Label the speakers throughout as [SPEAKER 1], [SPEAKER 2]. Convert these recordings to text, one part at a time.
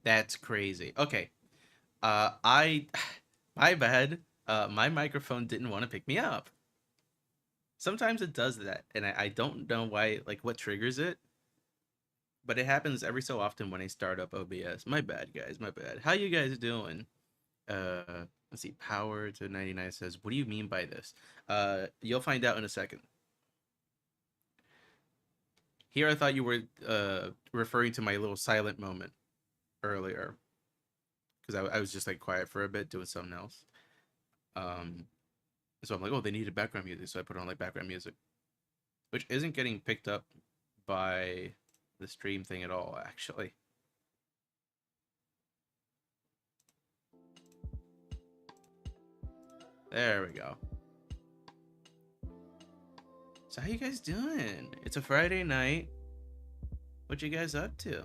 [SPEAKER 1] That's crazy. Okay. I my bad. My microphone didn't want to pick me up. Sometimes it does that, and I don't know why, like what triggers it, but it happens every so often when I start up OBS. My bad, guys. My bad. How you guys doing? Let's see. Power to 99 says, "What do you mean by this?" You'll find out in a second. Here, I thought you were referring to my little silent moment earlier because I was just like quiet for a bit doing something else. Um, so I'm like, oh, they needed background music, so I put on like background music, which isn't getting picked up by the stream thing at all, actually. There we go. So how you guys doing? It's a Friday night. What you guys up to?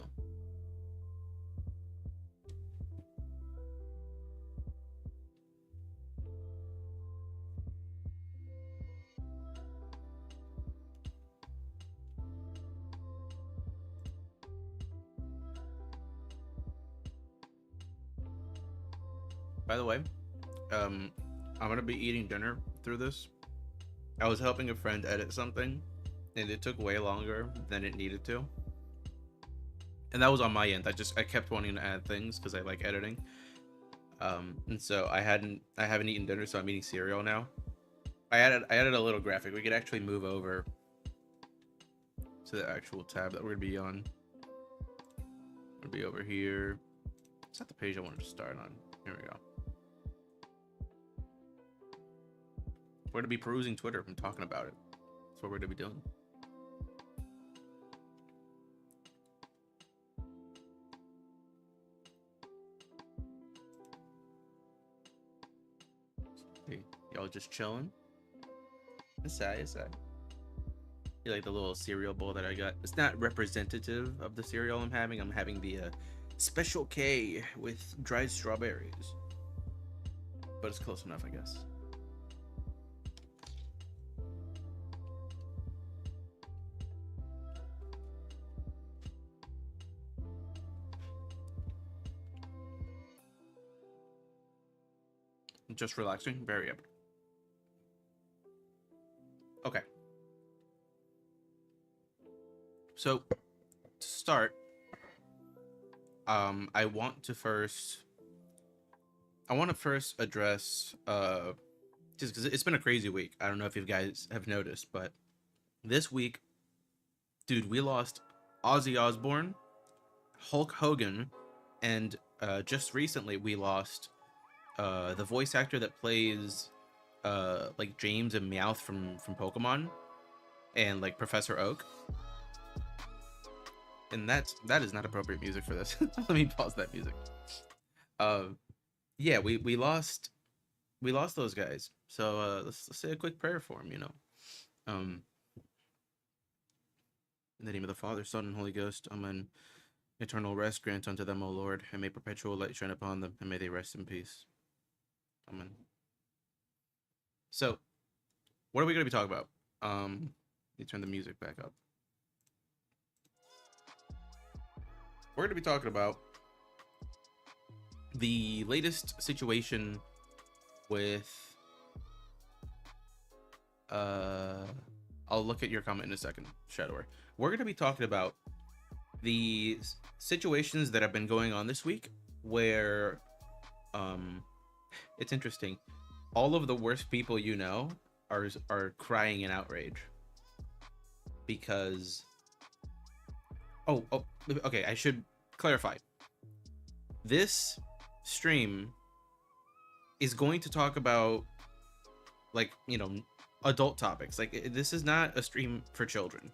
[SPEAKER 1] By the way, um, I'm gonna be eating dinner through this. I was helping a friend edit something, and it took way longer than it needed to. And that was on my end. I kept wanting to add things because I like editing. And so I haven't eaten dinner, so I'm eating cereal now. I added a little graphic. We could actually move over to the actual tab that we're gonna be on. We'll be over here. It's not the page I wanted to start on. Here we go. We're gonna be perusing Twitter and talking about it. That's what we're gonna be doing. Hey, y'all just chilling? It's sad, it's sad. You like the little cereal bowl that I got? It's not representative of the cereal I'm having. I'm having the Special K with dried strawberries. But it's close enough, I guess. Just relaxing, very epic. Okay. So to start, I want to first address just because it's been a crazy week. I don't know if you guys have noticed, but this week, dude, we lost Ozzy Osbourne, Hulk Hogan, and just recently we lost the voice actor that plays like James and Meowth from Pokemon, and like Professor Oak. And that is not appropriate music for this. Let me pause that music. Uh, yeah, we lost those guys. So let's say a quick prayer for them. You know, um, in the name of the Father, Son, and Holy Ghost, Amen. Eternal rest grant unto them, O Lord, and may perpetual light shine upon them, and may they rest in peace. Amen. So, what are we going to be talking about? Let me turn the music back up. We're going to be talking about the latest situation with I'll look at your comment in a second, Shadower. We're going to be talking about the situations that have been going on this week where it's interesting. All of the worst people you know are crying in outrage because oh okay, I should clarify. This stream is going to talk about like, you know, adult topics. Like this is not a stream for children.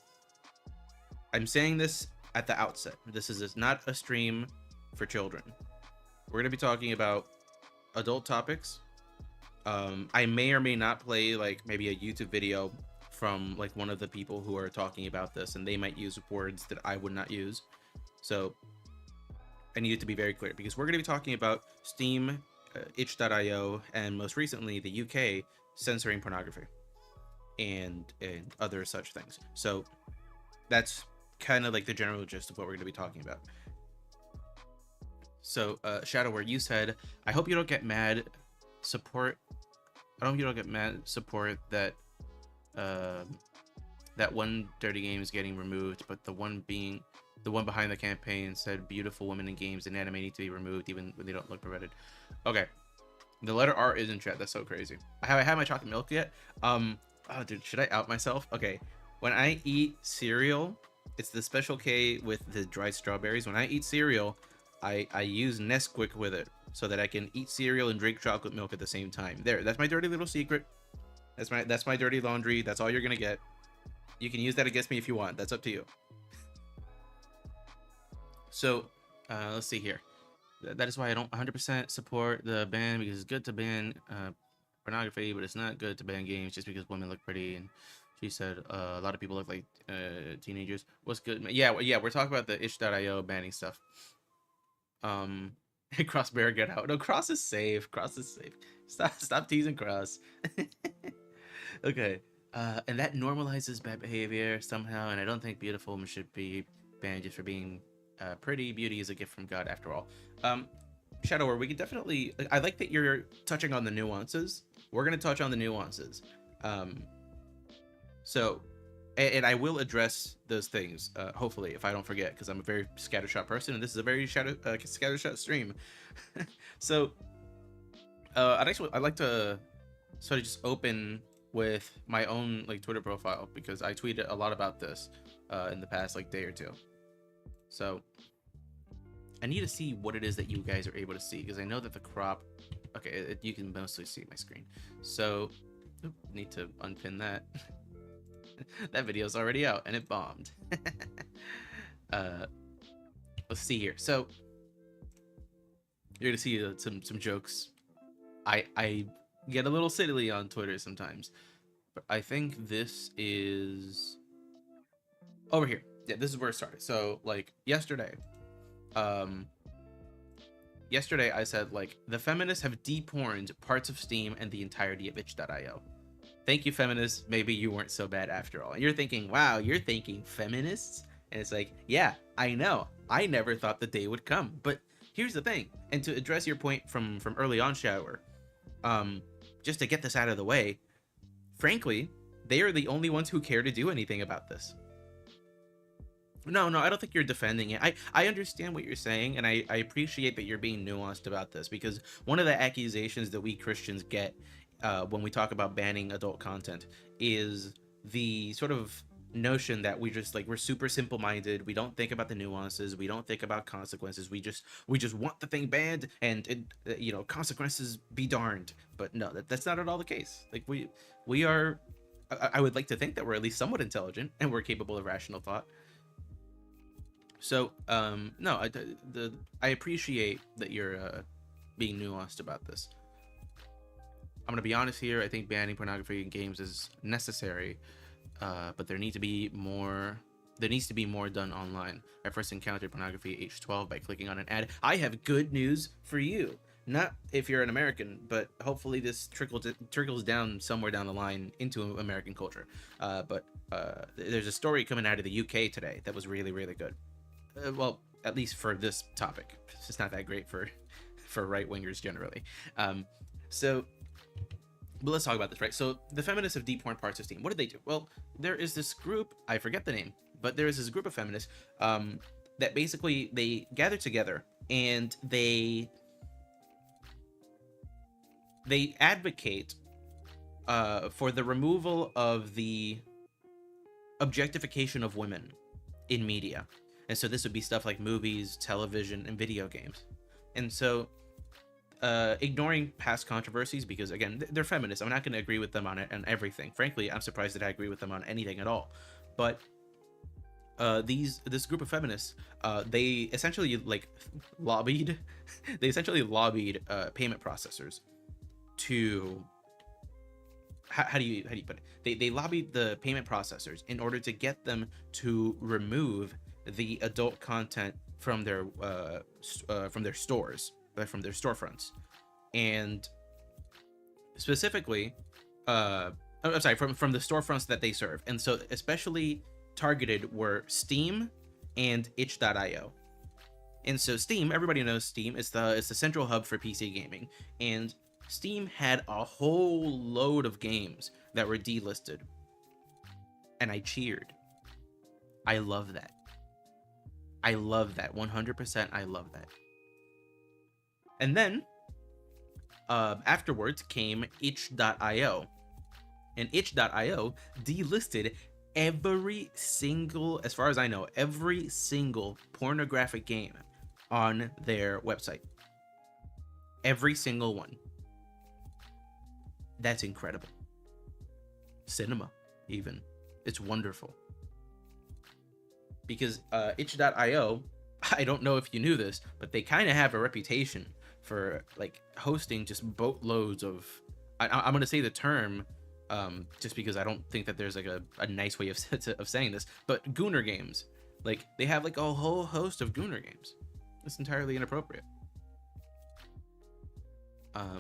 [SPEAKER 1] I'm saying this at the outset. This is not a stream for children. We're going to be talking about adult topics. I may or may not play like maybe a YouTube video from like one of the people who are talking about this, and they might use words that I would not use. So I need it to be very clear because we're going to be talking about Steam, itch.io, and most recently the UK censoring pornography and other such things. So that's kind of like the general gist of what we're going to be talking about. So, Shadow, where you said, I hope you don't get mad. Support. I hope you don't get mad. Support that. That one dirty game is getting removed, but the one behind the campaign said beautiful women in games and anime need to be removed even when they don't look perverted. Okay, the letter R is in chat. That's so crazy. Have I had my chocolate milk yet? Oh, dude, should I out myself? Okay, when I eat cereal, it's the Special K with the dried strawberries. When I eat cereal, I use Nesquik with it so that I can eat cereal and drink chocolate milk at the same time. There, that's my dirty little secret. That's my dirty laundry. That's all you're gonna get. You can use that against me if you want. That's up to you. So, let's see here. That is why I don't 100% support the ban, because it's good to ban pornography, but it's not good to ban games just because women look pretty. And she said a lot of people look like teenagers. What's good? Yeah, we're talking about the itch.io banning stuff. Cross Bear, get out. No, Cross is safe. Cross is safe. Stop teasing Cross. Okay. And that normalizes bad behavior somehow, and I don't think beautiful women should be banned just for being pretty. Beauty is a gift from God, after all. Shadower, we can definitely. I like that you're touching on the nuances. We're gonna touch on the nuances. So, and I will address those things, hopefully, if I don't forget, because I'm a very scattershot person, and this is a very scattershot stream. So, I'd like to sort of just open with my own like Twitter profile, because I tweeted a lot about this in the past like day or two. So I need to see what it is that you guys are able to see, because I know that the crop, okay, you can mostly see my screen. So need to unpin that. That video's already out and it bombed. Let's see here. So you're gonna see some jokes. I get a little silly on Twitter sometimes, but I think this is over here. Yeah, this is where it started. So like yesterday I said like the feminists have deporned parts of Steam and the entirety of itch.io. Thank you, feminists. Maybe you weren't so bad after all. And you're thinking, wow, you're thinking feminists? And it's like, yeah, I know. I never thought the day would come. But here's the thing. And to address your point from early on, Shower, just to get this out of the way, frankly, they are the only ones who care to do anything about this. No, I don't think you're defending it. I understand what you're saying, and I appreciate that you're being nuanced about this, because one of the accusations that we Christians get when we talk about banning adult content is the sort of notion that we're super simple-minded. We don't think about the nuances. We don't think about consequences. We just want the thing banned, and it, consequences be darned. But no, that's not at all the case. Like we are. I would like to think that we're at least somewhat intelligent and we're capable of rational thought. So no, I appreciate that you're being nuanced about this. I'm gonna be honest here. I think banning pornography in games is necessary, but there needs to be more. There needs to be more done online. I first encountered pornography at age 12 by clicking on an ad. I have good news for you. Not if you're an American, but hopefully this trickles down somewhere down the line into American culture. But there's a story coming out of the UK today that was really, really good. Well, at least for this topic. It's not that great for right-wingers generally. But let's talk about this, right? So the feminists have deporned parts of Steam. What did they do? Well, there is this group, I forget the name, but there is this group of feminists that basically they gather together and they advocate for the removal of the objectification of women in media. And so this would be stuff like movies, television, and video games. And so ignoring past controversies, because again, they're feminists. I'm not going to agree with them on everything. Frankly, I'm surprised that I agree with them on anything at all. But this group of feminists, they essentially lobbied payment processors to how do you put it? They lobbied the payment processors in order to get them to remove the adult content from their stores, from their storefronts, and specifically I'm sorry, from the storefronts that they serve. And so especially targeted were Steam and itch.io. And so Steam, everybody knows Steam. It's the central hub for PC gaming, and Steam had a whole load of games that were delisted, and I cheered. I love that. I love that 100%. I love that. And then afterwards came itch.io, and itch.io delisted every single, as far as I know, every single pornographic game on their website. Every single one. That's incredible. Cinema, even. It's wonderful. Because itch.io, I don't know if you knew this, but they kind of have a reputation for like hosting just boatloads of, I'm going to say the term just because I don't think that there's like a nice way of saying this, but Gooner games. Like they have like a whole host of Gooner games. It's entirely inappropriate.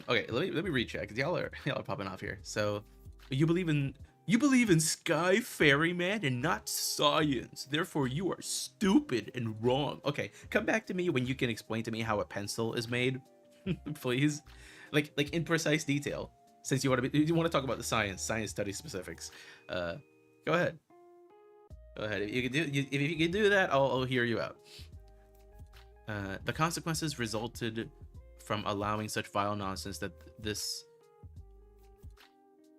[SPEAKER 1] Okay, let me recheck, because y'all are popping off here. So you believe in Sky Ferryman and not science. Therefore, you are stupid and wrong. Okay, come back to me when you can explain to me how a pencil is made, please. Like in precise detail. Since you want to talk about the science study specifics, go ahead. Go ahead. If you can do that, I'll hear you out. The consequences resulted from allowing such vile nonsense that this.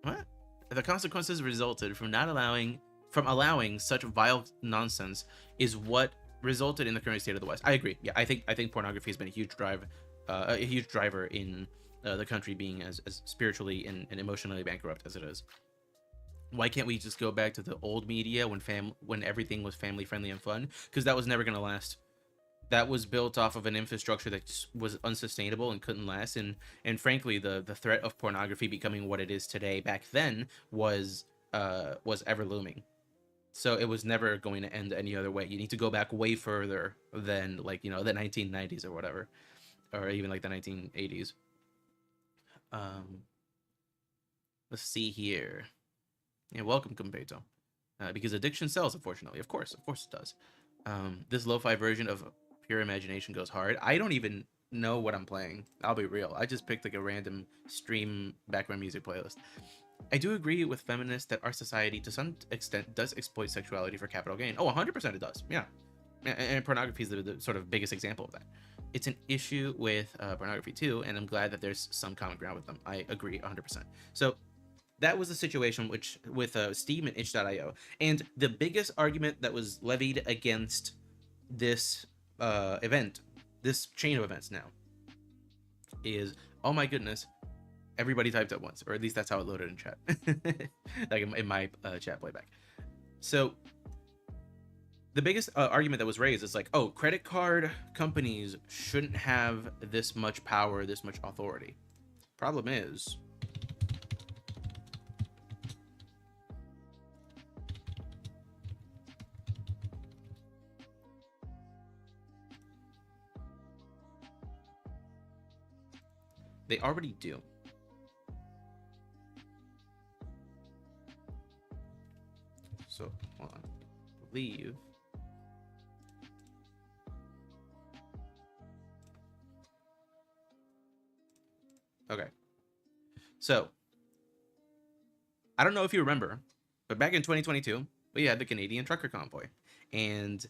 [SPEAKER 1] What? The consequences resulted from allowing such vile nonsense is what resulted in the current state of the West. I agree. Yeah, I think pornography has been a huge driver in the country being as spiritually and emotionally bankrupt as it is. Why can't we just go back to the old media when everything was family friendly and fun? Because that was never gonna last. That was built off of an infrastructure that was unsustainable and couldn't last. And frankly, the threat of pornography becoming what it is today back then was ever looming. So it was never going to end any other way. You need to go back way further than like, the 1990s or whatever, or even like the 1980s. Let's see here. Yeah, welcome, Competo. Because addiction sells, unfortunately. Of course it does. This lo-fi version of Pure Imagination goes hard. I don't even know what I'm playing. I'll be real. I just picked like a random stream background music playlist. I do agree with feminists that our society to some extent does exploit sexuality for capital gain. Oh, 100% it does. Yeah. And pornography is the sort of biggest example of that. It's an issue with pornography too, and I'm glad that there's some common ground with them. I agree 100%. So that was the situation with Steam and itch.io. And the biggest argument that was levied against this event, this chain of events now, is, oh my goodness, everybody typed at once, or at least that's how it loaded in chat, like in my chat playback. So the biggest argument that was raised is like, oh, credit card companies shouldn't have this much power, this much authority. Problem is, they already do. So, hold on. I believe. Okay. So, I don't know if you remember, but back in 2022, we had the Canadian trucker convoy. And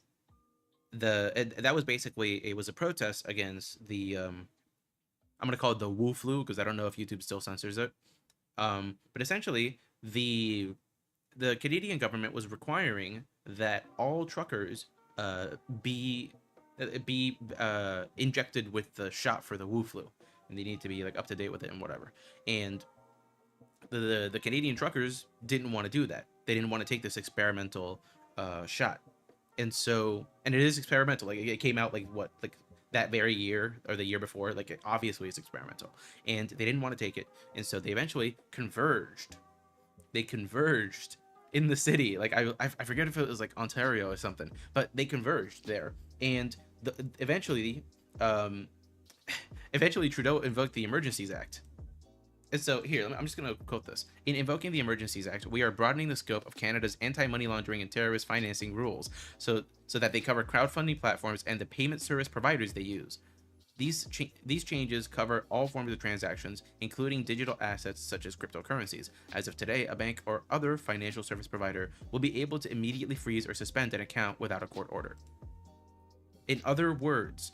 [SPEAKER 1] that was basically, it was a protest against the I'm gonna call it the Wu flu, because I don't know if YouTube still censors it. But essentially, the Canadian government was requiring that all truckers be injected with the shot for the Wu flu, and they need to be like up to date with it and whatever. And the Canadian truckers didn't want to do that. They didn't want to take this experimental shot, and it is experimental. Like it came out like that very year or the year before. Like obviously it's experimental, and they didn't want to take it, and so they eventually converged. They converged in the city. Like I forget if it was like Ontario or something, but they converged there, and eventually Trudeau invoked the Emergencies Act. And so here, I'm just going to quote this. In invoking the Emergencies Act, we are broadening the scope of Canada's anti-money laundering and terrorist financing rules so that they cover crowdfunding platforms and the payment service providers they use. These changes cover all forms of transactions, including digital assets such as cryptocurrencies. As of today, a bank or other financial service provider will be able to immediately freeze or suspend an account without a court order. In other words,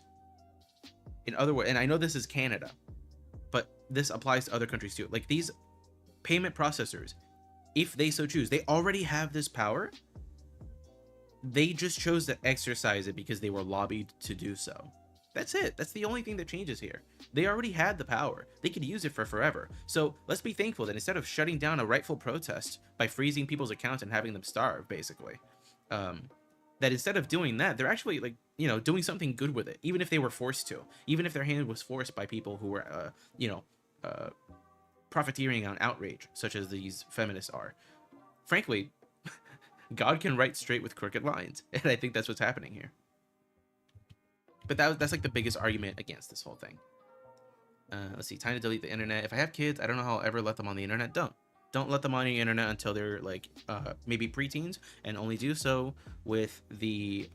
[SPEAKER 1] and I know this is Canada, but this applies to other countries too. Like these payment processors, if they so choose, they already have this power. They just chose to exercise it because they were lobbied to do so. That's it. That's the only thing that changes here. They already had the power. They could use it for forever. So let's be thankful that instead of shutting down a rightful protest by freezing people's accounts and having them starve, basically, that instead of doing that, they're actually like, doing something good with it, even if they were forced to, even if their hand was forced by people who were, profiteering on outrage, such as these feminists are. Frankly, God can write straight with crooked lines, and I think that's what's happening here. But that's like the biggest argument against this whole thing. Let's see, time to delete the internet. If I have kids, I don't know how I'll ever let them on the internet. Don't let them on the internet until they're like maybe preteens, and only do so with the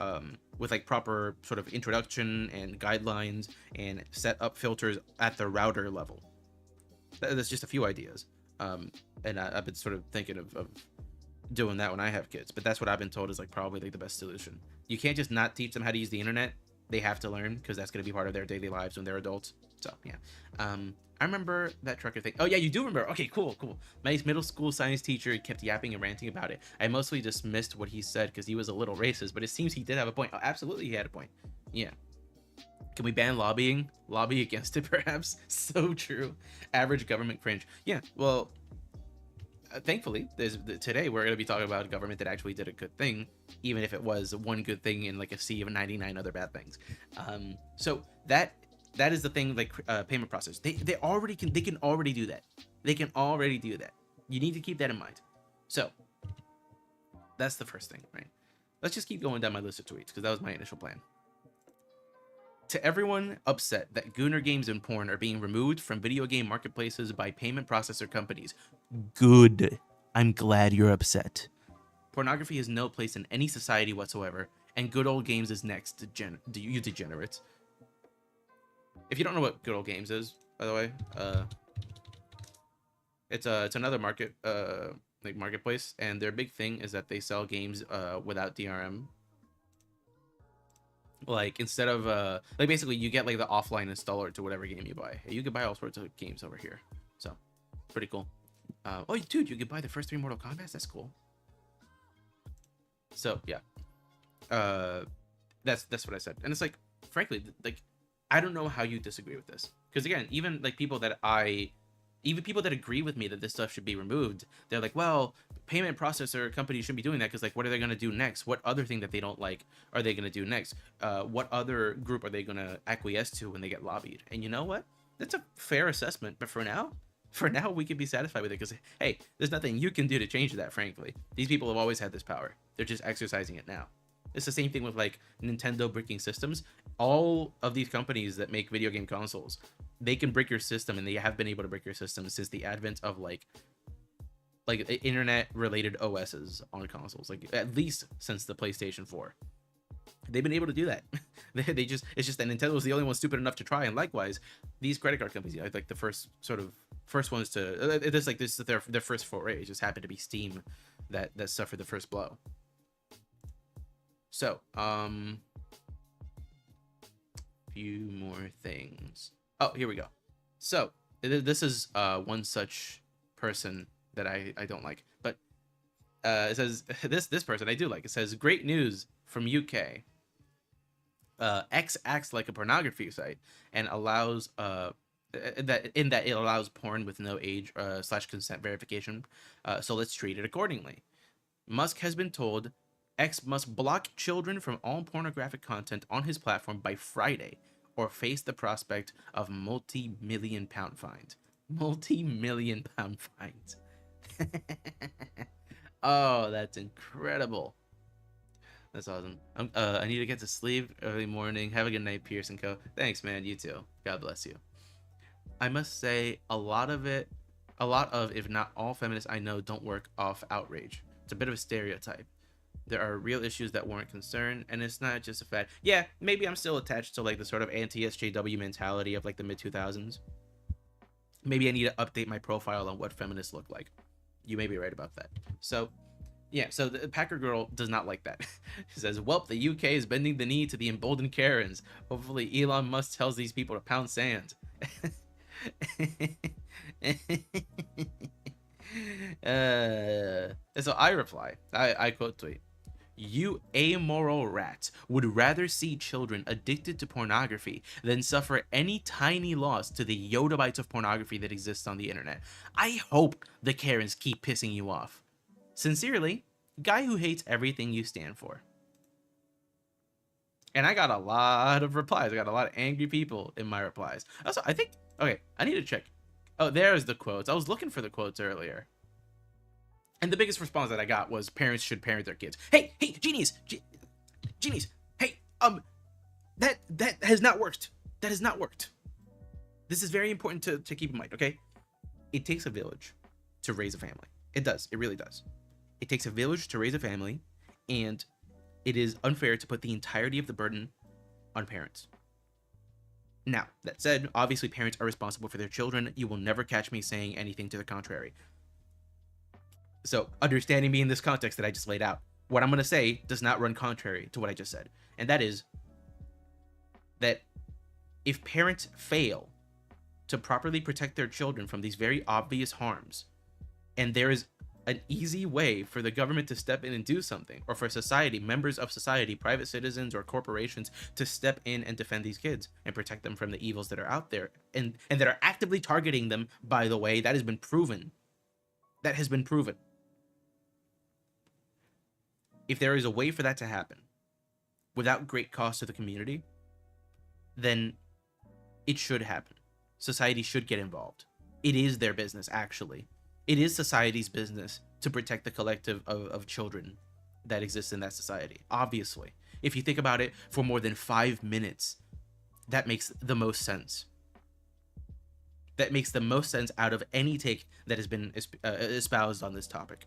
[SPEAKER 1] with like proper sort of introduction and guidelines and set up filters at the router level. That's just a few ideas, and I've been sort of thinking of doing that when I have kids. But that's what I've been told is like probably like the best solution. You can't just not teach them how to use the internet. They have to learn because that's going to be part of their daily lives when they're adults. So yeah. I remember that trucker thing. Oh yeah, you do remember. Okay, cool. My middle school science teacher kept yapping and ranting about it. I mostly dismissed what he said because he was a little racist, but it seems he did have a point. Oh, absolutely, he had a point. Yeah. Can we ban lobbying? Lobby against it, perhaps? So true. Average government cringe. Yeah, well, thankfully, today we're going to be talking about a government that actually did a good thing, even if it was one good thing in like a sea of 99 other bad things. So that is the thing, like payment process. They can already do that. They can already do that. You need to keep that in mind. So that's the first thing, right? Let's just keep going down my list of tweets because that was my initial plan. To everyone upset that Gooner games and porn are being removed from video game marketplaces by payment processor companies, good. I'm glad you're upset. Pornography has no place in any society whatsoever, and good old games is next, you degenerates. If you don't know what good old games is, by the way, it's another marketplace, and their big thing is that they sell games without DRM. Like instead of like basically you get like the offline installer to whatever game you buy. You can buy all sorts of games over here, so pretty cool. Oh dude, you can buy the first 3 Mortal Kombat. That's cool. So yeah, that's what I said. And it's like, frankly, like I don't know how you disagree with this, because again, even like people that agree with me that this stuff should be removed, they're like, well, payment processor companies shouldn't be doing that because like what are they going to do next? What other thing that they don't like are they going to do next? What other group are they going to acquiesce to when they get lobbied? And you know what? That's a fair assessment. But for now we can be satisfied with it because, hey, there's nothing you can do to change that, frankly. These people have always had this power. They're just exercising it now. It's the same thing with like Nintendo bricking systems. All of these companies that make video game consoles, they can brick your system, and they have been able to brick your system since the advent of like internet related OSs on consoles, like at least since the PlayStation 4. They've been able to do that. It's just that Nintendo was the only one stupid enough to try. And likewise, these credit card companies, like the first ones to, this is their first foray. It just happened to be Steam that suffered the first blow. So, few more things. Oh, here we go. So this is one such person that I don't like, but it says this person I do like. It says, great news from UK. X acts like a pornography site and allows that it allows porn with no age / consent verification. So let's treat it accordingly. Musk has been told X must block children from all pornographic content on his platform by Friday, or face the prospect of multi-million pound fines. Multi-million pound fines. Oh, that's incredible. That's awesome. I need to get to sleep early morning. Have a good night, Pearson Co. Thanks, man. You too. God bless you. I must say, a lot of it A lot of, if not all, feminists I know don't work off outrage. It's a bit of a stereotype. There are real issues that warrant concern, and it's not just a fact. Yeah, maybe I'm still attached to like the sort of anti-SJW mentality of like the mid 2000s. Maybe I need to update my profile on what feminists look like. You may be right about that. So, yeah, so the Packer girl does not like that. She says, "Welp, the UK is bending the knee to the emboldened Karens. Hopefully, Elon Musk tells these people to pound sand." So I reply, I quote tweet, "You amoral rat would rather see children addicted to pornography than suffer any tiny loss to the yottabytes of pornography that exists on the internet. I hope the Karens keep pissing you off. Sincerely, guy who hates everything you stand for." And I got a lot of replies. I got a lot of angry people in my replies. Also, I think, okay, I need to check. Oh, there's the quotes. I was looking for the quotes earlier. And the biggest response that I got was parents should parent their kids. Hey, genies, genies. Hey, that has not worked. That has not worked. This is very important to keep in mind, okay? It takes a village to raise a family. It does. It really does. It takes a village to raise a family, and it is unfair to put the entirety of the burden on parents. Now, that said, obviously parents are responsible for their children. You will never catch me saying anything to the contrary. So, understanding me in this context that I just laid out, what I'm going to say does not run contrary to what I just said. And that is that if parents fail to properly protect their children from these very obvious harms, and there is an easy way for the government to step in and do something, or for society, members of society, private citizens or corporations to step in and defend these kids and protect them from the evils that are out there and that are actively targeting them, by the way, that has been proven. That has been proven. If there is a way for that to happen without great cost to the community, then it should happen. Society should get involved. It is their business, actually. It is society's business to protect the collective of children that exist in that society. Obviously, if you think about it for more than 5 minutes, that makes the most sense. That makes the most sense out of any take that has been espoused on this topic.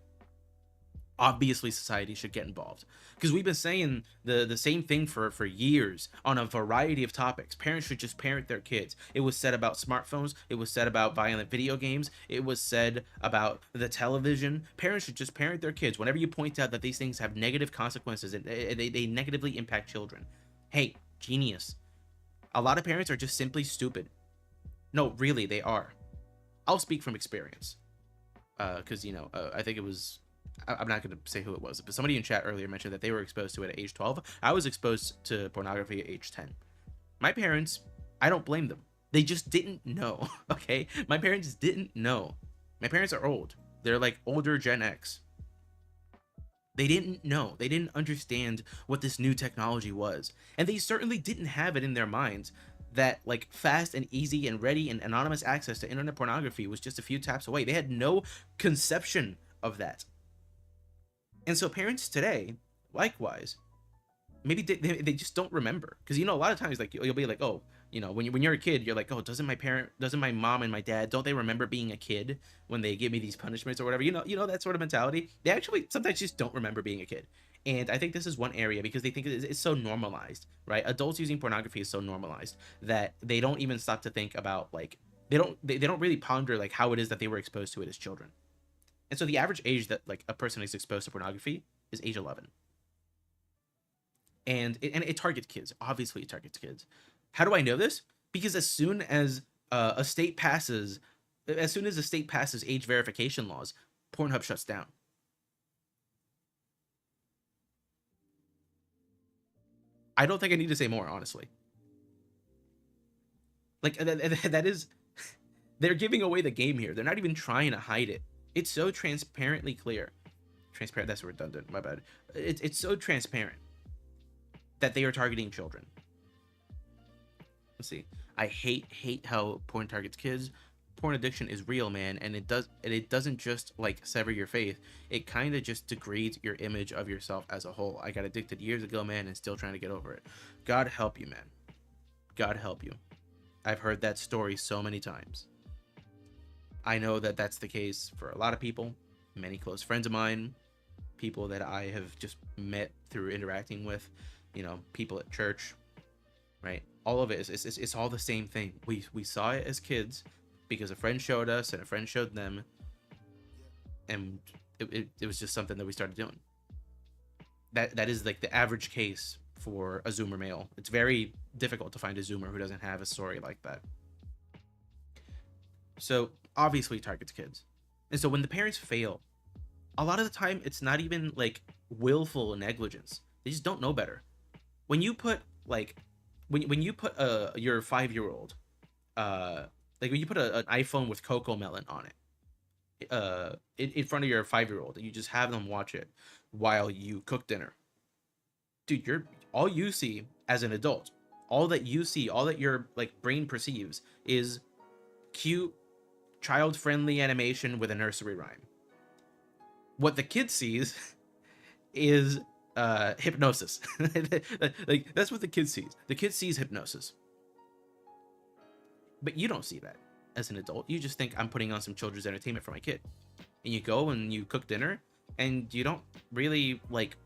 [SPEAKER 1] Obviously, society should get involved, because we've been saying the same thing for years on a variety of topics. Parents should just parent their kids. It was said about smartphones. It was said about violent video games. It was said about the television. Parents should just parent their kids. Whenever you point out that these things have negative consequences and they negatively impact children, hey, genius. A lot of parents are just simply stupid. No, really, they are. I'll speak from experience, because I think it was, I'm not going to say who it was, but somebody in chat earlier mentioned that they were exposed to it at age 12. I was exposed to pornography at age 10. My parents, I don't blame them. They just didn't know, okay? My parents didn't know. My parents are old. They're like older Gen X. They didn't know. They didn't understand what this new technology was. And they certainly didn't have it in their minds that like fast and easy and ready and anonymous access to internet pornography was just a few taps away. They had no conception of that. And so parents today, likewise, maybe they just don't remember. Because, a lot of times, like, you'll be like, oh, when you're a kid, you're like, oh, doesn't my mom and my dad, don't they remember being a kid when they give me these punishments or whatever? That sort of mentality. They actually sometimes just don't remember being a kid. And I think this is one area because they think it's so normalized, right? Adults using pornography is so normalized that they don't even stop to think about, like, they don't really ponder, like, how it is that they were exposed to it as children. And so the average age that like a person is exposed to pornography is age 11. And it targets kids. Obviously, it targets kids. How do I know this? Because as soon as a state passes age verification laws, Pornhub shuts down. I don't think I need to say more, honestly. Like, that is, they're giving away the game here. They're not even trying to hide it. It's so transparently clear. Transparent, that's redundant, my bad. It's so transparent that they are targeting children. Let's see. I hate how porn targets kids. Porn addiction is real, man, and it doesn't just like sever your faith. It kind of just degrades your image of yourself as a whole. I got addicted years ago, man, and still trying to get over it. God help you, man. God help you. I've heard that story so many times. I know that that's the case for a lot of people, many close friends of mine, people that I have just met through interacting with, people at church, right? All of it is it's all the same thing. We saw it as kids because a friend showed us and a friend showed them, and it was just something that we started doing. That is like the average case for a Zoomer male. It's very difficult to find a Zoomer who doesn't have a story like that. So obviously it targets kids. And so when the parents fail, a lot of the time it's not even like willful negligence. They just don't know better. When you put like when you put your 5-year-old like when you put an iPhone with Coco Melon on it in front of your 5-year-old and you just have them watch it while you cook dinner, dude, you're all you see as an adult, all that you see, all that your like brain perceives is cute child-friendly animation with a nursery rhyme. What the kid sees is hypnosis. Like that's what the kid sees. The kid sees hypnosis. But you don't see that as an adult. You just think I'm putting on some children's entertainment for my kid. And you go and you cook dinner and you don't really like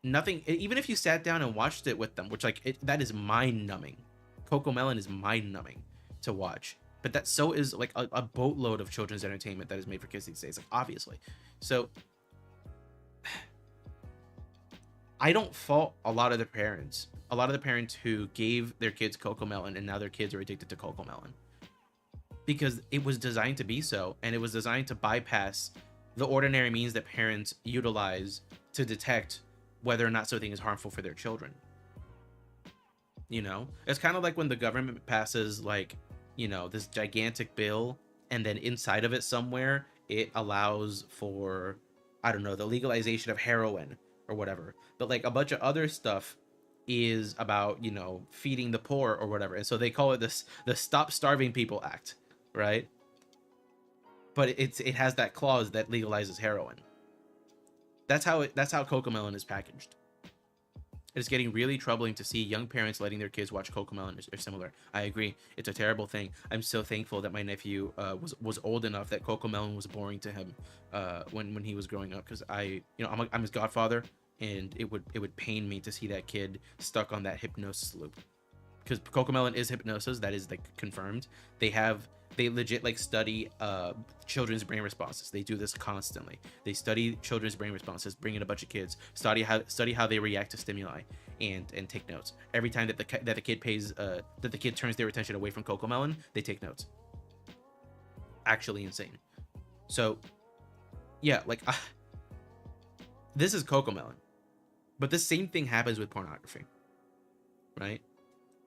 [SPEAKER 1] nothing. Even if you sat down and watched it with them, which like that is mind numbing. Coco Melon is mind numbing to watch. But that so is like a boatload of children's entertainment that is made for kids these days, like obviously. So I don't fault a lot of the parents who gave their kids Coco Melon and now their kids are addicted to Coco Melon, because it was designed to be so, and it was designed to bypass the ordinary means that parents utilize to detect whether or not something is harmful for their children. It's kind of like when the government passes like this gigantic bill, and then inside of it somewhere it allows for, I don't know, the legalization of heroin or whatever, but like a bunch of other stuff is about feeding the poor or whatever, and so they call it the Stop Starving People Act, right? But it has that clause that legalizes heroin. That's how Coco Melon is packaged. It's getting really troubling to see young parents letting their kids watch Coco Melon or similar. I agree. It's a terrible thing. I'm so thankful that my nephew was old enough that Coco Melon was boring to him when he was growing up, because I'm his godfather, and it would pain me to see that kid stuck on that hypnosis loop. Because Coco Melon is hypnosis, that is like confirmed. They legit like study children's brain responses. They do this constantly. They study children's brain responses, bring in a bunch of kids, study how they react to stimuli, and take notes. Every time that the kid turns their attention away from Coco Melon, they take notes. Actually insane. So yeah, like this is Coco Melon, but the same thing happens with pornography, right?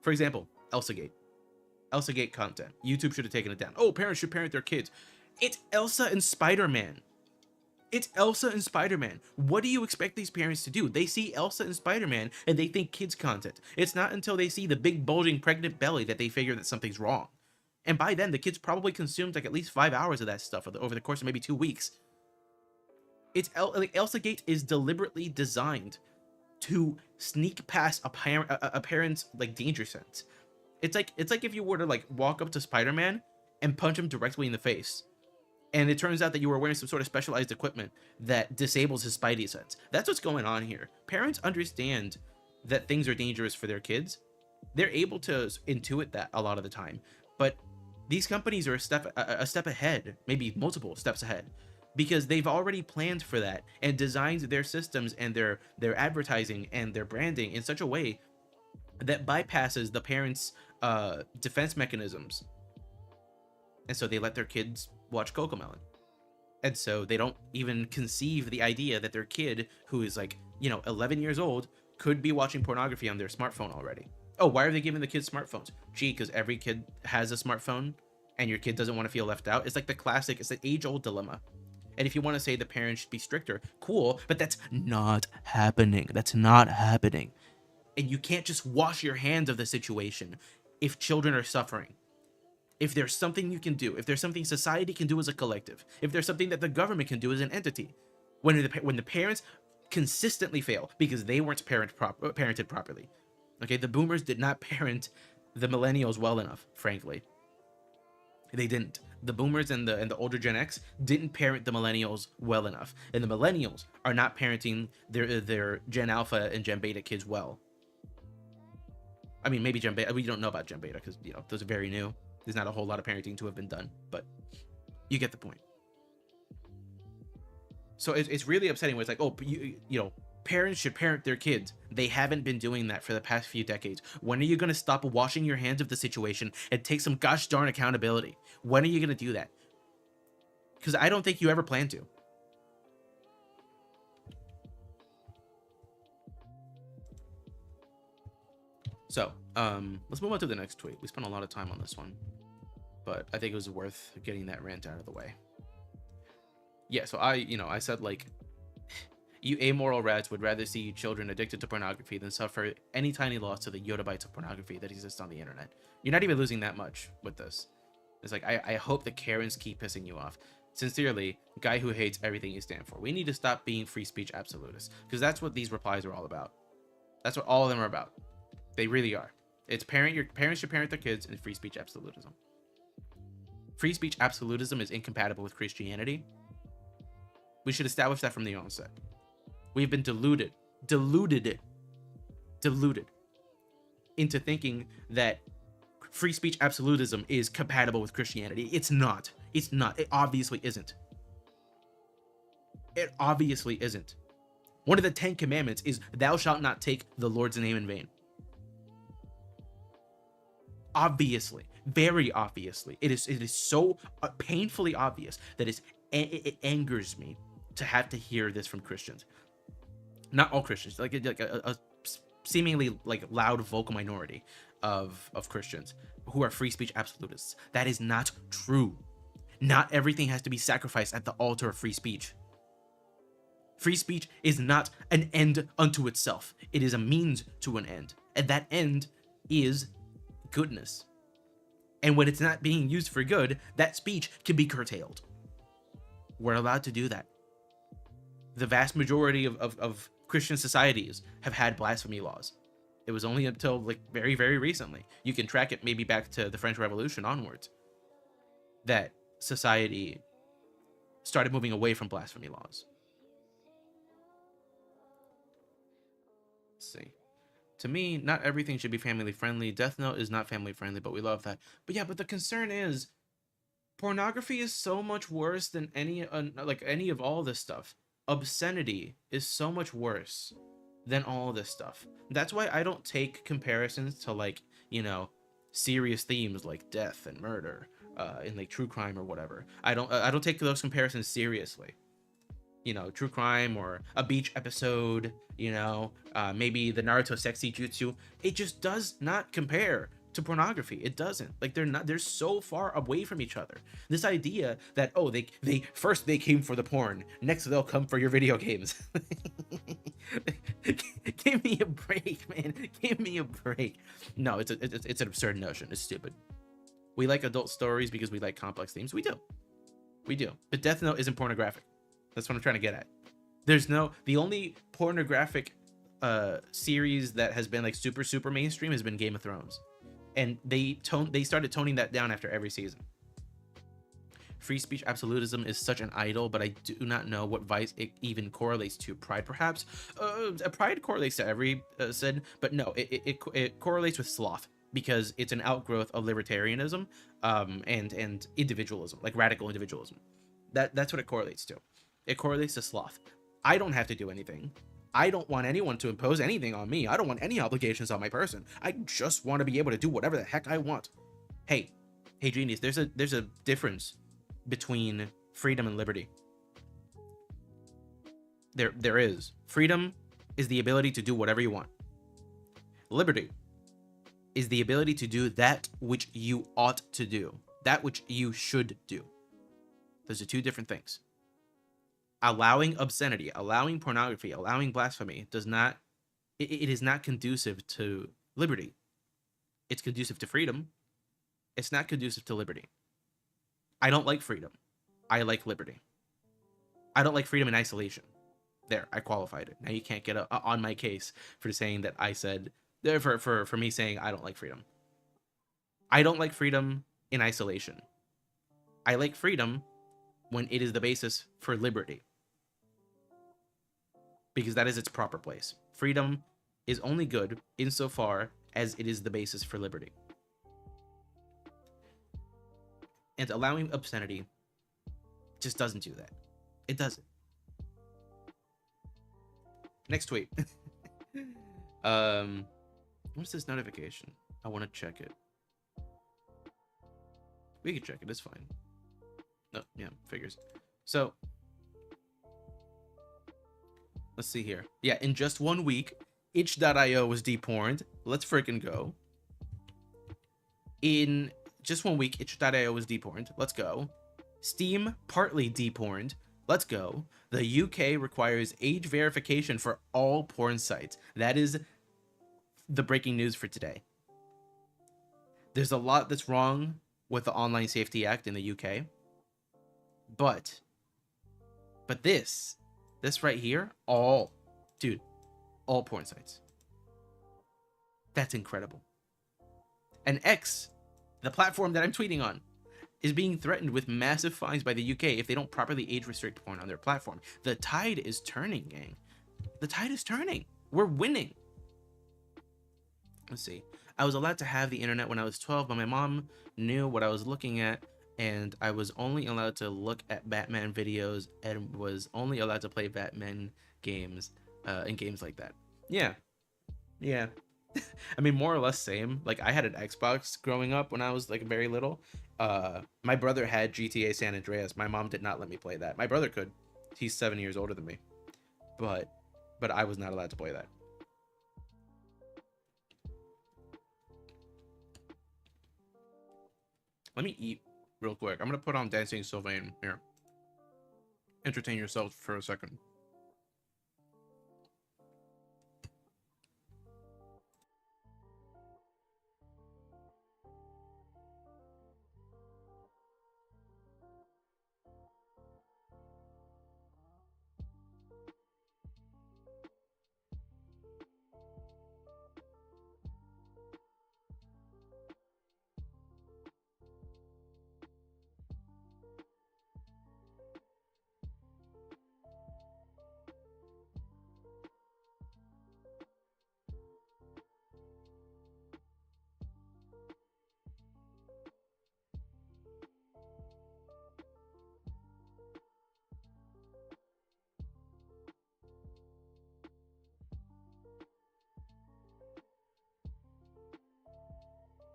[SPEAKER 1] For example, Elsagate content. YouTube should have taken it down. Oh, parents should parent their kids. It's Elsa and Spider-Man. It's Elsa and Spider-Man. What do you expect these parents to do? They see Elsa and Spider-Man and they think kids content. It's not until they see the big bulging pregnant belly that they figure that something's wrong. And by then, the kids probably consumed like at least 5 hours of that stuff over the course of maybe 2 weeks. Elsagate is deliberately designed to sneak past a parent's like danger sense. It's like if you were to like walk up to Spider-Man and punch him directly in the face, and it turns out that you were wearing some sort of specialized equipment that disables his spidey sense. That's what's going on here. Parents understand that things are dangerous for their kids. They're able to intuit that a lot of the time, but these companies are a step ahead, maybe multiple steps ahead, because they've already planned for that and designed their systems and their advertising and their branding in such a way that bypasses the parents' defense mechanisms. And so they let their kids watch Coco Melon. And so they don't even conceive the idea that their kid, who is like, 11 years old, could be watching pornography on their smartphone already. Oh, why are they giving the kids smartphones? Gee, because every kid has a smartphone and your kid doesn't want to feel left out. It's like it's an age-old dilemma. And if you want to say the parents should be stricter, cool, but that's not happening. That's not happening. And you can't just wash your hands of the situation if children are suffering. If there's something you can do, if there's something society can do as a collective, if there's something that the government can do as an entity, when the parents consistently fail because they weren't parented properly. Okay, the boomers did not parent the millennials well enough, frankly. They didn't. The boomers and the older Gen X didn't parent the millennials well enough, and the millennials are not parenting their Gen Alpha and Gen Beta kids well. I mean, maybe Gen Beta. We don't know about Gen Beta because, you know, those are very new. There's not a whole lot of parenting to have been done, but you get the point. So it's really upsetting when it's like, oh, you know, parents should parent their kids. They haven't been doing that for the past few decades. When are you going to stop washing your hands of the situation and take some gosh darn accountability? When are you going to do that? Because I don't think you ever plan to. So, let's move on to the next tweet. We spent a lot of time on this one, but I think it was worth getting that rant out of the way. Yeah, so I said, like, you amoral rats would rather see children addicted to pornography than suffer any tiny loss to the yottabytes of pornography that exists on the internet. You're not even losing that much with this. It's like, I hope the Karens keep pissing you off. Sincerely, guy who hates everything you stand for. We need to stop being free speech absolutists, because that's what these replies are all about. That's what all of them are about. They really are. It's your parents should parent their kids in free speech absolutism. Free speech absolutism is incompatible with Christianity. We should establish that from the onset. We've been deluded into thinking that free speech absolutism is compatible with Christianity. It's not. It's not. It obviously isn't. It obviously isn't. One of the 10 commandments is thou shalt not take the Lord's name in vain. Obviously, very obviously, it is so painfully obvious that it angers me to have to hear this from Christians. Not all Christians, like a seemingly like loud vocal minority of Christians who are free speech absolutists. That is not true. Not everything has to be sacrificed at the altar of free speech. Free speech is not an end unto itself. It is a means to an end, and that end is goodness. And when it's not being used for good, that speech can be curtailed. We're allowed to do that. The vast majority of Christian societies have had blasphemy laws. It was only until like very, very recently, you can track it maybe back to the French Revolution onwards, that society started moving away from blasphemy laws. Let's see. To me, not everything should be family friendly. Death Note is not family friendly, but we love that. But yeah, but the concern is pornography is so much worse than any of all this stuff. Obscenity is so much worse than all this stuff. That's why I don't take comparisons to, like, you know, serious themes like death and murder in like true crime or whatever. I don't take those comparisons seriously. You know, true crime or a beach episode, you know, maybe the Naruto sexy jutsu. It just does not compare to pornography. It doesn't. Like, they're so far away from each other. This idea that, oh, they first they came for the porn, next they'll come for your video games. Give me a break, man. Give me a break. No, it's an absurd notion. It's stupid. We like adult stories because we like complex themes. We do. But Death Note isn't pornographic. That's what I'm trying to get at. The only pornographic series that has been like super mainstream has been Game of Thrones. And they started toning that down after every season. Free speech absolutism is such an idol, but I do not know what vice it even correlates to. Pride, perhaps? Pride correlates to every sin, but no, it correlates with sloth, because it's an outgrowth of libertarianism and individualism, like radical individualism. That's what it correlates to. It correlates to sloth. I don't have to do anything. I don't want anyone to impose anything on me. I don't want any obligations on my person. I just want to be able to do whatever the heck I want. Hey, genius, there's a difference between freedom and liberty. There is. Freedom is the ability to do whatever you want. Liberty is the ability to do that which you ought to do, that which you should do. Those are two different things. Allowing obscenity, allowing pornography, allowing blasphemy it is not conducive to liberty. It's conducive to freedom. It's not conducive to liberty. I don't like freedom. I like liberty. I don't like freedom in isolation. There, I qualified it. Now you can't get on my case for saying that I said, for me saying I don't like freedom. I don't like freedom in isolation. I like freedom when it is the basis for liberty, because that is its proper place. Freedom is only good insofar as it is the basis for liberty. And allowing obscenity just doesn't do that. It doesn't. Next tweet. What's this notification? I want to check it. We can check it. It's fine. No, yeah, figures. So, let's see here. Yeah, in just 1 week, itch.io was deporned. Let's freaking go. In just 1 week, itch.io was deporned. Let's go. Steam partly deporned. Let's go. The UK requires age verification for all porn sites. That is the breaking news for today. There's a lot that's wrong with the Online Safety Act in the UK. But this right here, all porn sites. That's incredible. And X, the platform that I'm tweeting on, is being threatened with massive fines by the UK if they don't properly age restrict porn on their platform. The tide is turning, gang. The tide is turning. We're winning. Let's see. I was allowed to have the internet when I was 12, but my mom knew what I was looking at, and I was only allowed to look at Batman videos and was only allowed to play Batman games and games like that. Yeah. I mean, more or less same. Like, I had an Xbox growing up when I was like very little. My brother had GTA San Andreas. My mom did not let me play that. My brother could. He's 7 years older than me. But I was not allowed to play that. Let me eat real quick. I'm gonna put on Dancing Sylvain here. Entertain yourself for a second.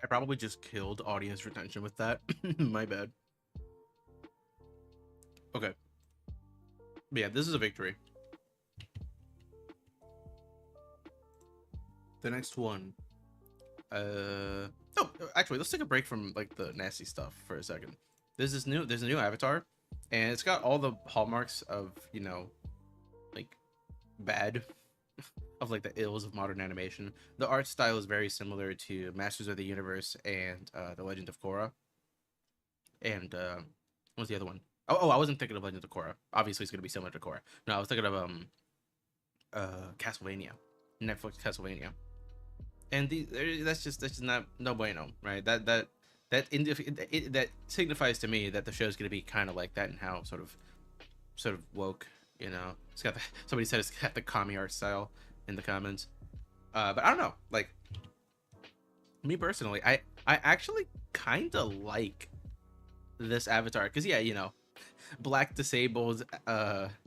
[SPEAKER 1] I probably just killed audience retention with that. My bad. Okay. But yeah, this is a victory. The next one. Oh, actually, let's take a break from like the nasty stuff for a second. There's a new avatar, and it's got all the hallmarks of, you know, like bad of like the ills of modern animation. The art style is very similar to Masters of the Universe and The Legend of Korra. And what's the other one? I wasn't thinking of Legend of Korra. Obviously, it's gonna be similar to Korra. No, I was thinking of Castlevania, Netflix Castlevania. And that's just not no bueno, right? That signifies to me that the show's gonna be kind of like that, and how sort of woke, you know. It's got somebody said it's got the commie art style in the comments, but I don't know. Like, me personally, I actually kind of like this avatar, because yeah, you know, black disabled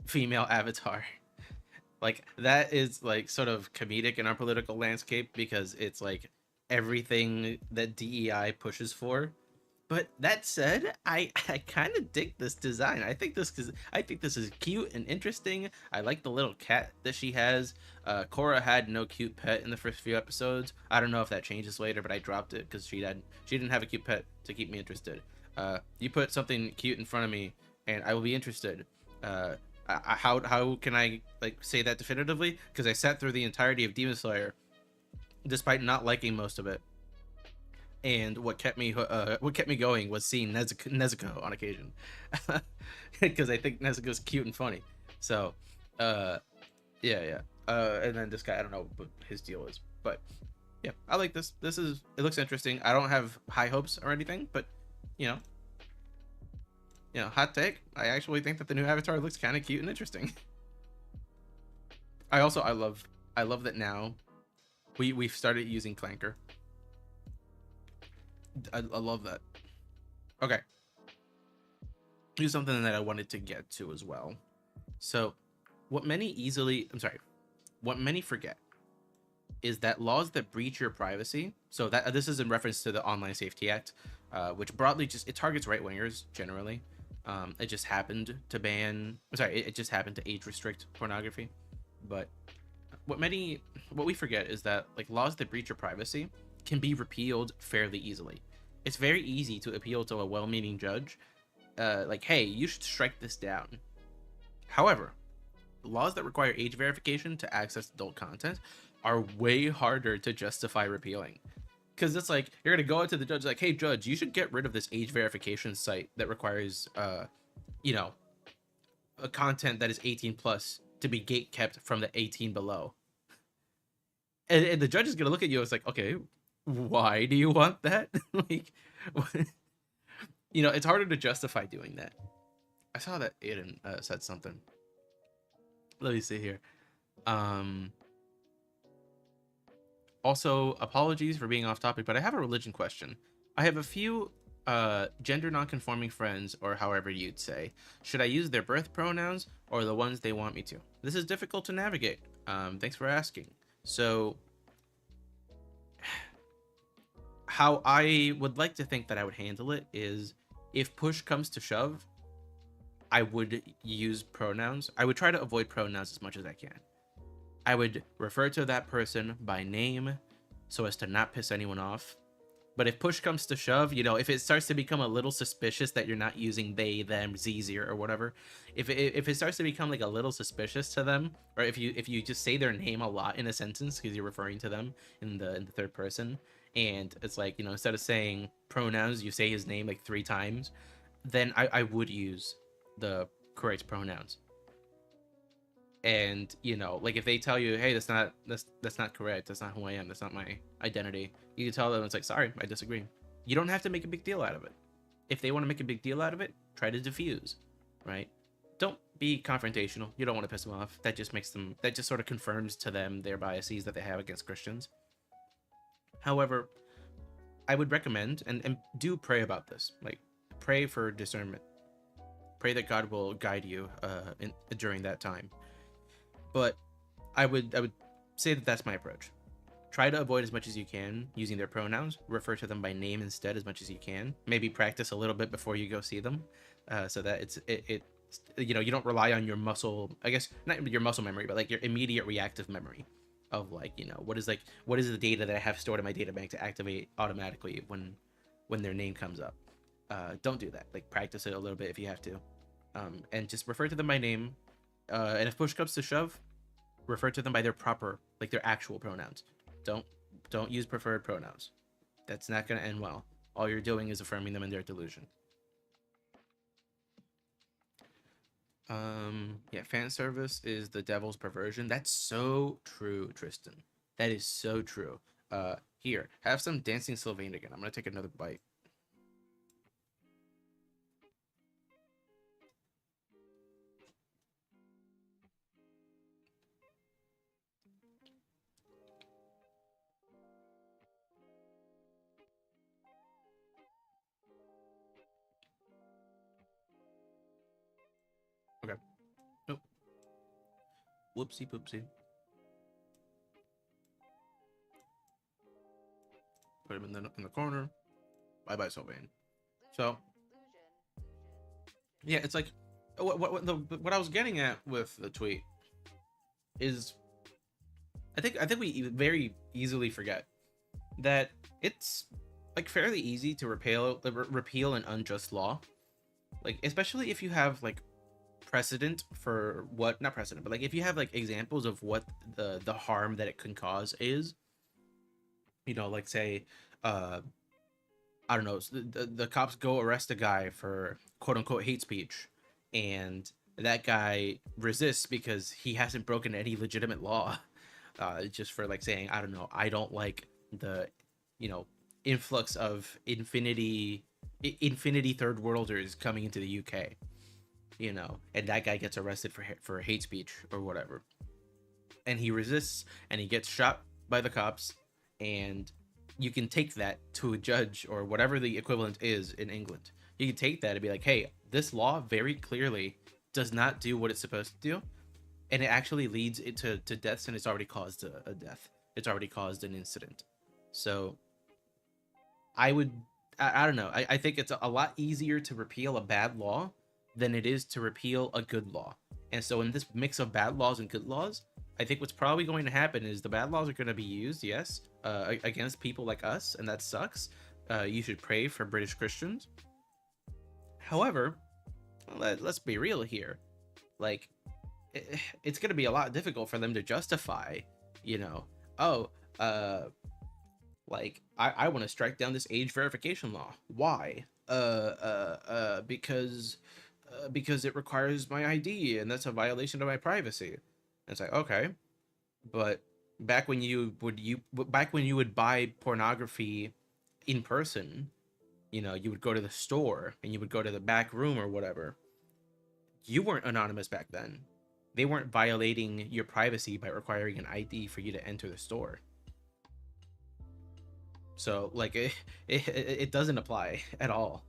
[SPEAKER 1] female avatar. Like, that is like sort of comedic in our political landscape, because it's like everything that DEI pushes for. But that said, I kind of dig this design. I think this is cute and interesting. I like the little cat that she has. Korra had no cute pet in the first few episodes. I don't know if that changes later, but I dropped it because she didn't have a cute pet to keep me interested. You put something cute in front of me, and I will be interested. How can I like say that definitively? Because I sat through the entirety of Demon Slayer, despite not liking most of it. And what kept me going was seeing Nezuko on occasion, because I think Nezuko's cute and funny. So, yeah. And then this guy, I don't know what his deal is, but yeah, I like this. It looks interesting. I don't have high hopes or anything, but you know, hot take. I actually think that the new Avatar looks kind of cute and interesting. I love that now we've started using Clanker. I love that. Okay, here's something that I wanted to get to as well. So, what many forget is that laws that breach your privacy. So that this is in reference to the Online Safety Act, which broadly just it targets right wingers generally. It just happened to ban. Sorry, it just happened to age restrict pornography. But what many what we forget is that like laws that breach your privacy can be repealed fairly easily. It's very easy to appeal to a well-meaning judge, like, hey, you should strike this down. However, laws that require age verification to access adult content are way harder to justify repealing. Because it's like, you're going to go out to the judge like, hey, judge, you should get rid of this age verification site that requires, you know, a content that is 18 plus to be gate kept from the 18 below. And the judge is going to look at you and it's like, okay, why do you want that? Like, it's harder to justify doing that. I saw that Aiden said something. Let me see here. Also, apologies for being off topic, but I have a religion question. I have a few gender non-conforming friends, or however you'd say. Should I use their birth pronouns or the ones they want me to? This is difficult to navigate. Thanks for asking. So, how I would like to think that I would handle it is, if push comes to shove, I would use pronouns. I would try to avoid pronouns as much as I can. I would refer to that person by name so as to not piss anyone off. But if push comes to shove, if it starts to become a little suspicious that you're not using they, them, zero or whatever, if it starts to become like a little suspicious to them, or if you just say their name a lot in a sentence because you're referring to them in the third person, and it's like, instead of saying pronouns, you say his name like 3 times, then I would use the correct pronouns. And like, if they tell you, hey, that's not correct, that's not who I am, that's not my identity, you can tell them, it's like, sorry, I disagree. You don't have to make a big deal out of it. If they want to make a big deal out of it, try to diffuse, right? Don't be confrontational. You don't want to piss them off. That just sort of confirms to them their biases that they have against Christians. However, I would recommend, and do pray about this, like, pray for discernment. Pray that God will guide you during that time. But I would say that that's my approach. Try to avoid as much as you can using their pronouns. Refer to them by name instead as much as you can. Maybe practice a little bit before you go see them, so that you don't rely on your muscle. I guess not your muscle memory, but like your immediate reactive memory of like, what is the data that I have stored in my data bank to activate automatically when their name comes up. Don't do that. Like, practice it a little bit if you have to, and just refer to them by name. And if push comes to shove, refer to them by their actual pronouns. Don't use preferred pronouns. That's not going to end well. All you're doing is affirming them in their delusion. Yeah, fan service is the devil's perversion. That's so true, Tristan. That is so true. Here, have some dancing Sylvain again. I'm gonna take another bite. Okay. Nope. Whoopsie poopsie. Put him in the corner. Bye bye, Sylvain. So yeah, it's like what I was getting at with the tweet is, I think we very easily forget that it's like fairly easy to repeal an unjust law, like, especially if you have like precedent for what, not precedent, but like if you have like examples of what the harm that it can cause is, like, say, I don't know, the cops go arrest a guy for quote unquote hate speech, and that guy resists because he hasn't broken any legitimate law, just for like saying, I don't know, I don't like the influx of infinity Infinity Third Worlders coming into the UK, you know, and that guy gets arrested for hate speech or whatever, and he resists and he gets shot by the cops, and you can take that to a judge or whatever the equivalent is in England. You can take that and be like, hey, this law very clearly does not do what it's supposed to do, and it actually leads it to deaths, and it's already caused a death. It's already caused an incident. So I don't know. I think it's a lot easier to repeal a bad law than it is to repeal a good law. And so in this mix of bad laws and good laws, I think what's probably going to happen is the bad laws are going to be used, yes, against people like us, and that sucks. You should pray for British Christians. However, let's be real here. Like, it's going to be a lot difficult for them to justify, you know, oh, like, I want to strike down this age verification law. Why? Because it requires my ID, and that's a violation of my privacy. And it's like, okay, but back when you would buy pornography in person, you know, you would go to the store and you would go to the back room or whatever. You weren't anonymous back then. They weren't violating your privacy by requiring an ID for you to enter the store. So like it doesn't apply at all,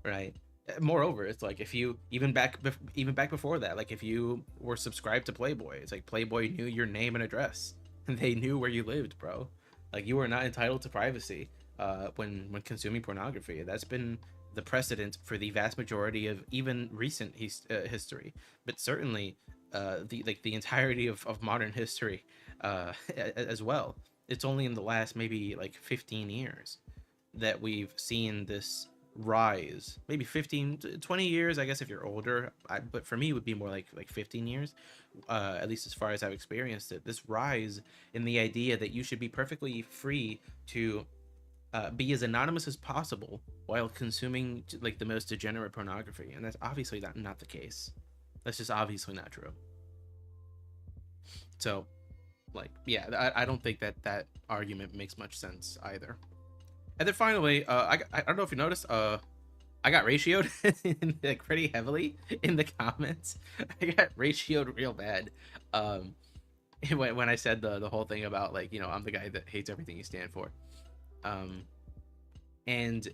[SPEAKER 1] right? Moreover, it's like if you even back before that, like if you were subscribed to Playboy, it's like Playboy knew your name and address, and they knew where you lived, bro. Like you were not entitled to privacy when consuming pornography. That's been the precedent for the vast majority of even recent history, but certainly the entirety of modern history as well. It's only in the last maybe like 15 years that we've seen this rise. Maybe 15 20 years, I guess, if you're older, but for me it would be more like 15 years, at least as far as I've experienced it. This rise in the idea that you should be perfectly free to be as anonymous as possible while consuming like the most degenerate pornography, and that's obviously not the case. That's just obviously not true. So like, yeah, I don't think that argument makes much sense either. And then finally, I don't know if you noticed, I got ratioed like pretty heavily in the comments. I got ratioed real bad when I said the whole thing about, like, you know, I'm the guy that hates everything you stand for. And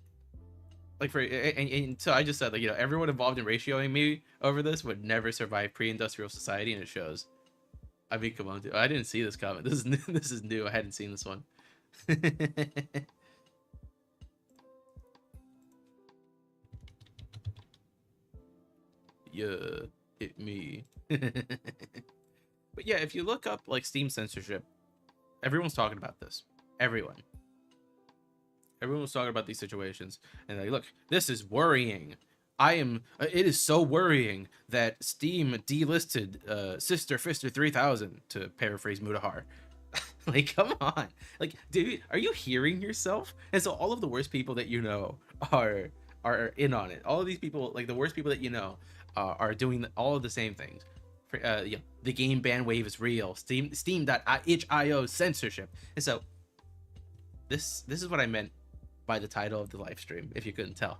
[SPEAKER 1] like and so I just said, like, you know, everyone involved in ratioing me over this would never survive pre-industrial society, and it shows. I mean, come on, dude. I didn't see this comment. This is new. This is new. I hadn't seen this one. Yeah, hit me. But yeah, if you look up like Steam censorship, everyone's talking about this. Everyone was talking about these situations, and like, look, this is worrying. It is so worrying that Steam delisted Sister Fister 3000, to paraphrase Mutahar. Like, come on. Like, dude, are you hearing yourself? And so all of the worst people that you know are in on it. All of these people, like the worst people that you know, are doing all of the same things. You know, the game ban wave is real. Steam.itch.io censorship. And so this is what I meant by the title of the live stream, if you couldn't tell.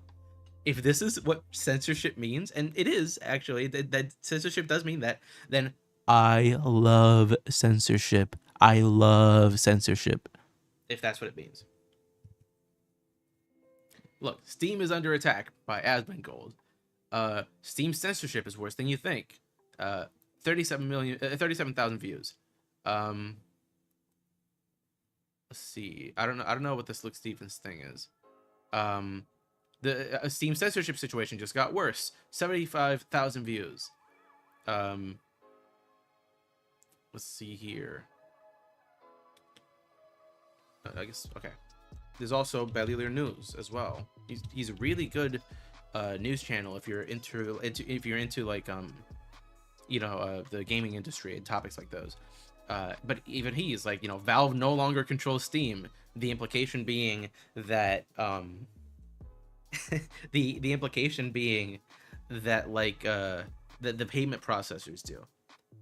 [SPEAKER 1] If this is what censorship means, and it is actually, that censorship does mean that, then I love censorship. I love censorship. If that's what it means. Look, Steam is under attack by Asmongold. Steam censorship is worse than you think. 37,000 views. Let's see. I don't know what this Luke Stevens thing is. The Steam censorship situation just got worse. 75,000 views. Let's see here. I guess, okay. There's also Bellier News as well. He's a really good news channel if you're into like you know, the gaming industry and topics like those. But even he's like, you know, Valve no longer controls Steam. The implication being that the implication being that like that the payment processors do.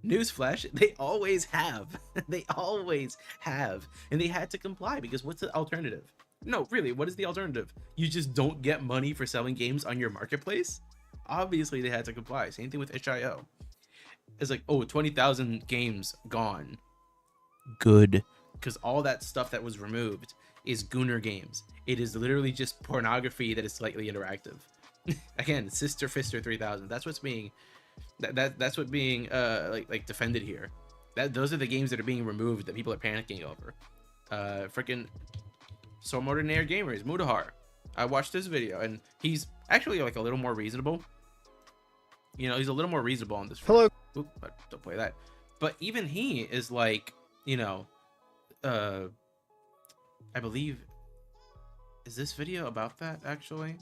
[SPEAKER 1] Newsflash, they always have. They always have. And they had to comply because what's the alternative? No, really, what is the alternative? You just don't get money for selling games on your marketplace? Obviously, they had to comply. Same thing with itch.io. It's like, oh, 20,000 games gone. Good. Because all that stuff that was removed is Gooner games. It is literally just pornography that is slightly interactive. Again, Sister Fister 3000. That's what's being that's what being like defended here. Those are the games that are being removed that people are panicking over. Freaking Some Ordinary Gamers, Mudahar. I watched this video and he's actually like a little more reasonable. You know, he's a little more reasonable on this.
[SPEAKER 2] Hello.
[SPEAKER 1] Oop, don't play that. But even he is like, you know, I believe, is this video about that actually?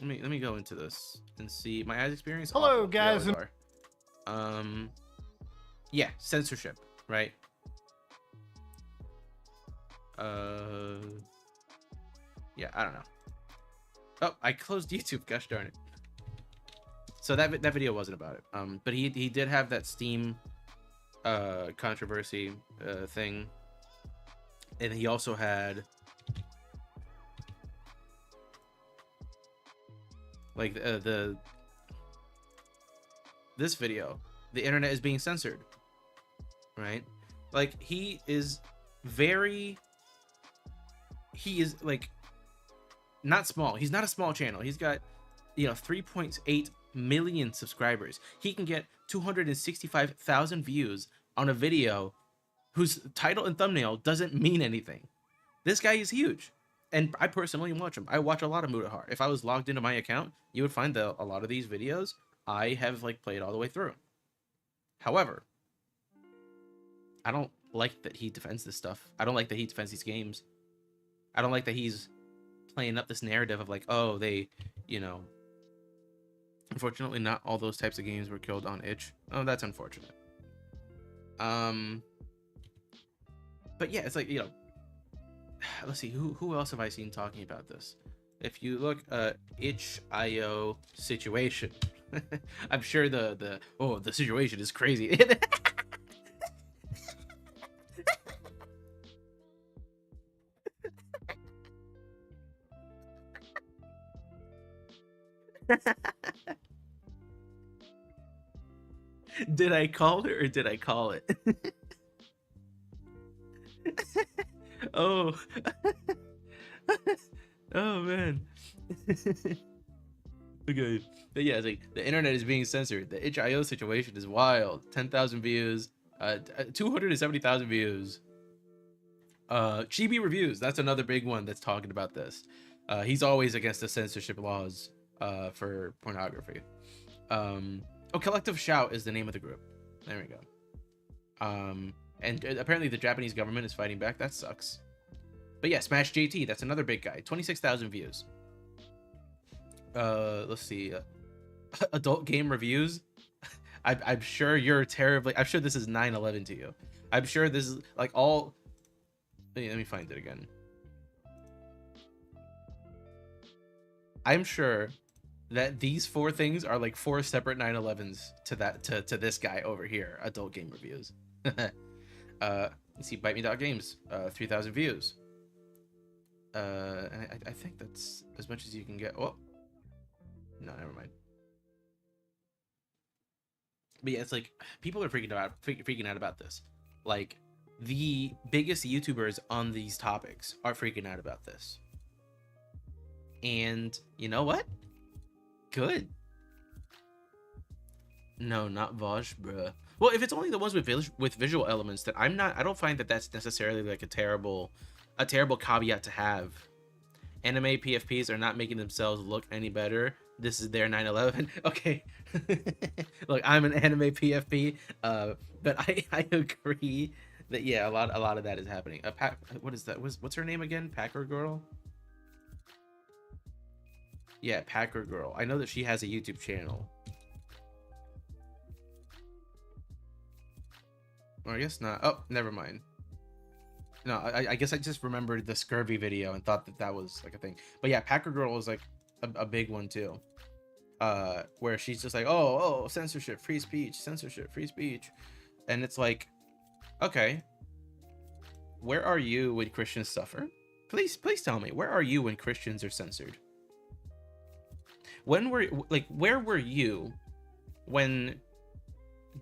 [SPEAKER 1] Let me go into this and see my ads experience.
[SPEAKER 2] Hello,
[SPEAKER 1] awful.
[SPEAKER 2] guys.
[SPEAKER 1] Yeah, censorship, right? Yeah, I don't know. Oh, I closed YouTube. Gosh darn it. So that video wasn't about it. But he did have that Steam controversy thing, and he also had like this video, the internet is being censored, right? Like he is like not small. He's not a small channel. He's got, you know, 3.8 million subscribers. He can get 265,000 views on a video whose title and thumbnail doesn't mean anything. This guy is huge. And I personally watch him. I watch a lot of Mudahar. If I was logged into my account, you would find that a lot of these videos I have like played all the way through. However, I don't like that he defends this stuff. I don't like that he defends these games. I don't like that he's playing up this narrative of like, oh, they, you know, unfortunately not all those types of games were killed on itch. Oh, that's unfortunate. But yeah, it's like, you know, let's see, who else have I seen talking about this? If you look itch.io situation, I'm sure the situation is crazy. Did I call it or did I call it? Oh. Oh man. Okay. But yeah, it's like the internet is being censored. The itch.io situation is wild. 10,000 views, 270,000 views. Chibi Reviews, that's another big one that's talking about this. He's always against the censorship laws for pornography. Oh, Collective Shout is the name of the group. There we go. And apparently the Japanese government is fighting back. That sucks. But yeah, Smash JT, that's another big guy. 26,000 views. Let's see. Adult Game Reviews. I'm sure you're terribly... I'm sure this is 9/11 to you. I'm sure this is like all... Let me find it again. I'm sure that these four things are like four separate 9/11s to this guy over here. Adult Game Reviews. Let's see, Bite Me Dog Games, 3,000 views. I think that's as much as you can get. Oh, no, never mind. But yeah, it's like people are freaking out about this. Like the biggest YouTubers on these topics are freaking out about this. And you know what? Good. No, not Vaj, bruh. Well, if it's only the ones with visual elements, that I don't find that that's necessarily like a terrible caveat to have. Anime PFPs are not making themselves look any better. This is their 9/11. Okay. Look, I'm an anime PFP, but I agree that yeah, a lot of that is happening. What is that? What's her name again? Packer Girl? Yeah, Packer Girl. I know that she has a YouTube channel. Or I guess not. Oh, never mind. No, I guess I just remembered the scurvy video and thought that was like a thing. But yeah, Packer Girl was like a big one too. Where she's just like, oh, censorship, free speech, censorship, free speech. And it's like, okay. where are you when Christians suffer? Please tell me, where are you when Christians are censored? When were like where were you when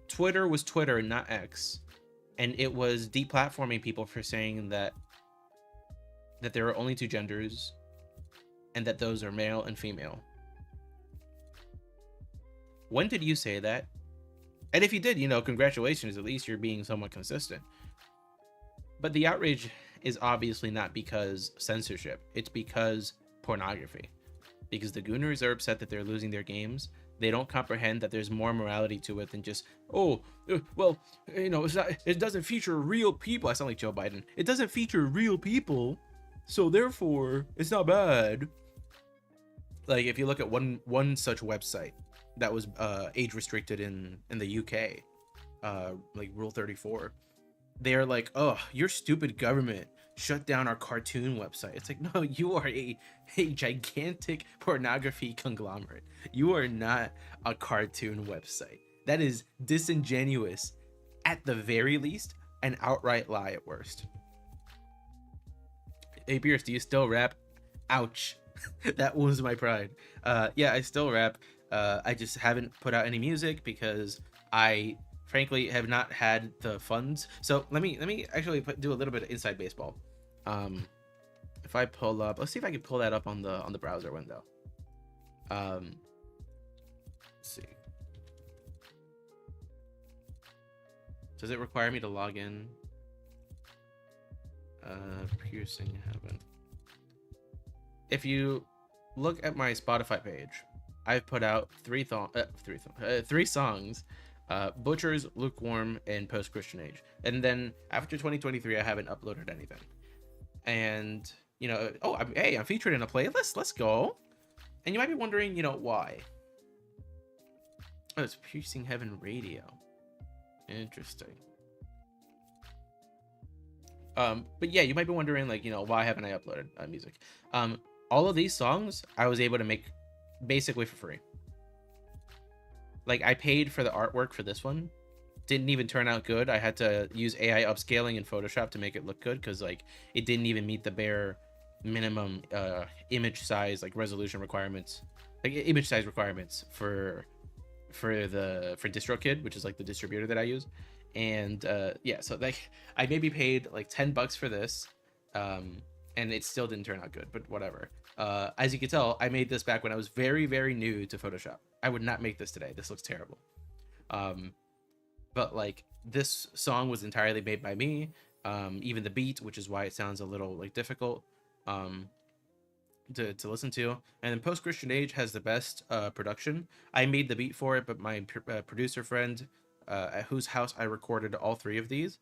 [SPEAKER 1] Twitter was Twitter and not X, and it was deplatforming people for saying that there are only two genders and that those are male and female? When did you say that? And if you did, congratulations, at least you're being somewhat consistent. But the outrage is obviously not because censorship, it's because pornography. Because the Gooners are upset that they're losing their games. They don't comprehend that there's more morality to it than just, well, it's not, it doesn't feature real people. I sound like Joe Biden. It doesn't feature real people, so therefore it's not bad. Like, if you look at one such website that was age restricted in the UK, like Rule 34, they're like, oh, your stupid government shut down our cartoon website. It's like, no, you are a gigantic pornography conglomerate. You are not a cartoon website. That is disingenuous at the very least, an outright lie at worst. Hey Pierce, do you still rap? Ouch. That wounds my pride. Yeah, I still rap. I just haven't put out any music because I frankly have not had the funds. So let me actually do a little bit of inside baseball. If I pull up, let's see if I can pull that up on the browser window. Let's see. Does it require me to log in? Piercing Heaven. If you look at my Spotify page, I've put out three songs. Butchers, Lukewarm, and Post Christian Age. And then after 2023, I haven't uploaded anything. And I'm featured in a playlist. Let's go. And you might be wondering, why? Oh, it's Piercing Heaven Radio. Interesting. But yeah, you might be wondering, like, why haven't I uploaded music? All of these songs I was able to make basically for free. Like, I paid for the artwork for this one. Didn't even turn out good. I had to use AI upscaling in Photoshop to make it look good, because like it didn't even meet the bare minimum image size, like resolution requirements, like image size requirements for DistroKid, which is like the distributor that I use. And yeah, so like I maybe paid like $10 for this, and it still didn't turn out good, but whatever. As you can tell, I made this back when I was very, very new to Photoshop. I would not make this today. This looks terrible. But like this song was entirely made by me. Even the beat, which is why it sounds a little like difficult to listen to. And then Post Christian Age has the best production. I made the beat for it, but my producer friend, at whose house I recorded all three of these,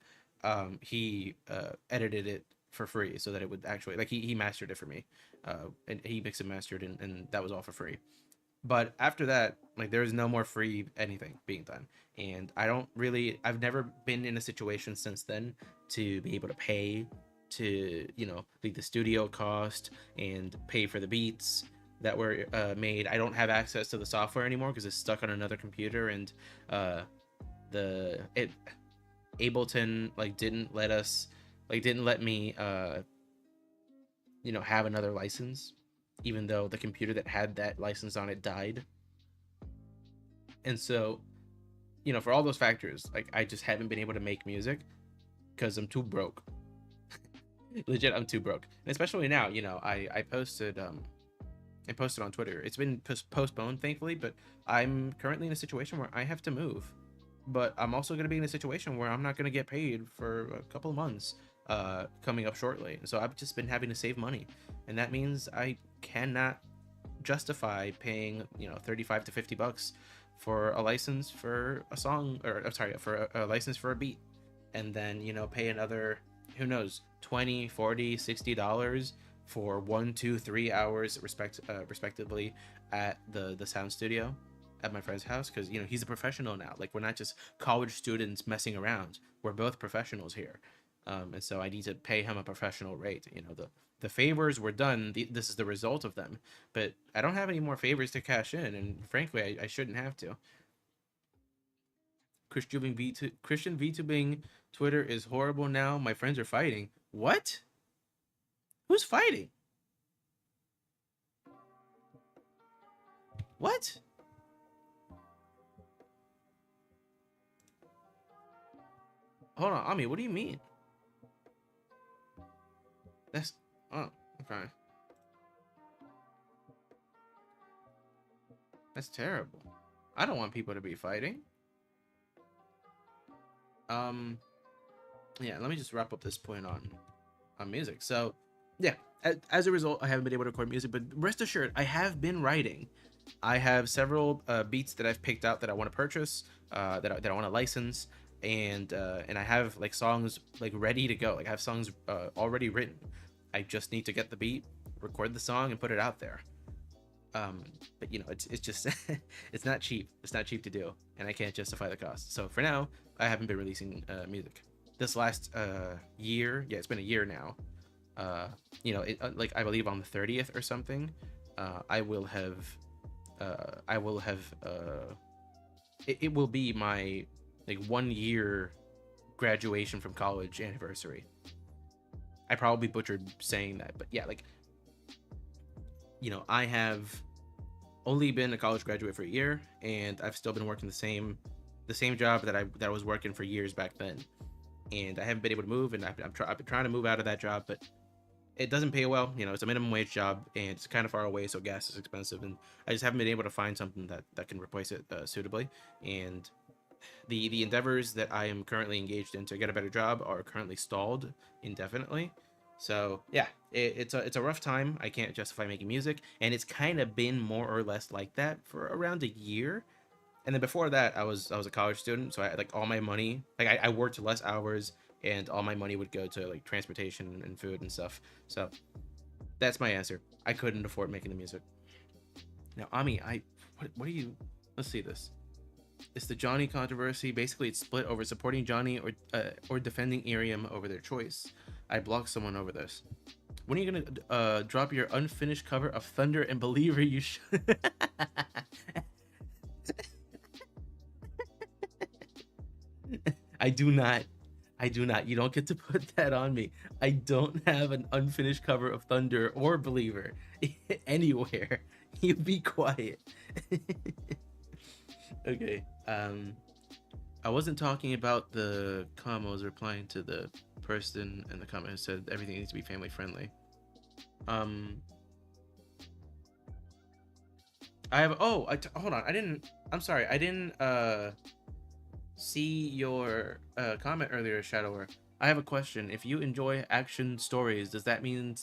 [SPEAKER 1] he edited it for free so that it would actually, like, he mastered it for me, and he mixed and mastered, and that was all for free. But after that, like, there's no more free anything being done. And I've never been in a situation since then to be able to pay to, like the studio cost and pay for the beats that were made. I don't have access to the software anymore because it's stuck on another computer, and Ableton didn't let me have another license, even though the computer that had that license on it died. And so, for all those factors, like, I just haven't been able to make music because I'm too broke. Legit, I'm too broke. And especially now, I posted on Twitter. It's been postponed, thankfully, but I'm currently in a situation where I have to move. But I'm also going to be in a situation where I'm not going to get paid for a couple of months coming up shortly. So I've just been having to save money. And that means I cannot justify paying, $35 to $50 for a license for a song, or I'm sorry, for a license for a beat. And then, pay another, who knows, $20, $40, $60 for 1, 2, 3 hours respectively at the sound studio at my friend's house, because he's a professional now. Like, we're not just college students messing around, we're both professionals here. And so I need to pay him a professional rate. The favors were done, this is the result of them, but I don't have any more favors to cash in, and frankly I shouldn't have to. Christian VTubing Twitter is horrible now. My friends are fighting. What? Who's fighting? What? Hold on, Ami, what do you mean? That's oh, okay. That's terrible. I don't want people to be fighting. Um, yeah, let me just wrap up this point on music. So, yeah, as a result, I haven't been able to record music, but rest assured, I have been writing. I have several beats that I've picked out that I want to purchase, that I want to license, and I have like songs like ready to go. Like I have songs already written. I just need to get the beat, record the song, and put it out there. But you know, it's just it's not cheap. It's not cheap to do, and I can't justify the cost. So for now, I haven't been releasing music. This last year, yeah, it's been a year now. You know, like I believe on the 30th or something, I will have it will be my like 1 year graduation from college anniversary. I probably butchered saying that, but yeah, like, you know, I have only been a college graduate for a year, and I've still been working the same job that I was working for years back then, and I haven't been able to move, and I've been trying to move out of that job, but it doesn't pay well. You know, it's a minimum wage job, and it's kind of far away, so gas is expensive, and I just haven't been able to find something that can replace it suitably. And the endeavors that I am currently engaged in to get a better job are currently stalled indefinitely. So yeah, it's a rough time. I can't justify making music, and it's kind of been more or less like that for around a year. And then before that, I was a college student, so I like all my money. Like I worked less hours, and all my money would go to like transportation and food and stuff. So that's my answer. I couldn't afford making the music. Now, Ami, what are you? Let's see this. It's the Johnny controversy. Basically, it's split over supporting Johnny or defending Iriam over their choice. I blocked someone over this. When are you gonna drop your unfinished cover of Thunder and Believer? You should. I do not. I do not. You don't get to put that on me. I don't have an unfinished cover of Thunder or Believer anywhere. You be quiet. Okay. I wasn't talking about the comma. I was replying to the person in the comment who said everything needs to be family friendly. Um, I have. Oh, hold on. I didn't. I'm sorry. I didn't see your comment earlier, Shadower. I have a question. If you enjoy action stories, does that mean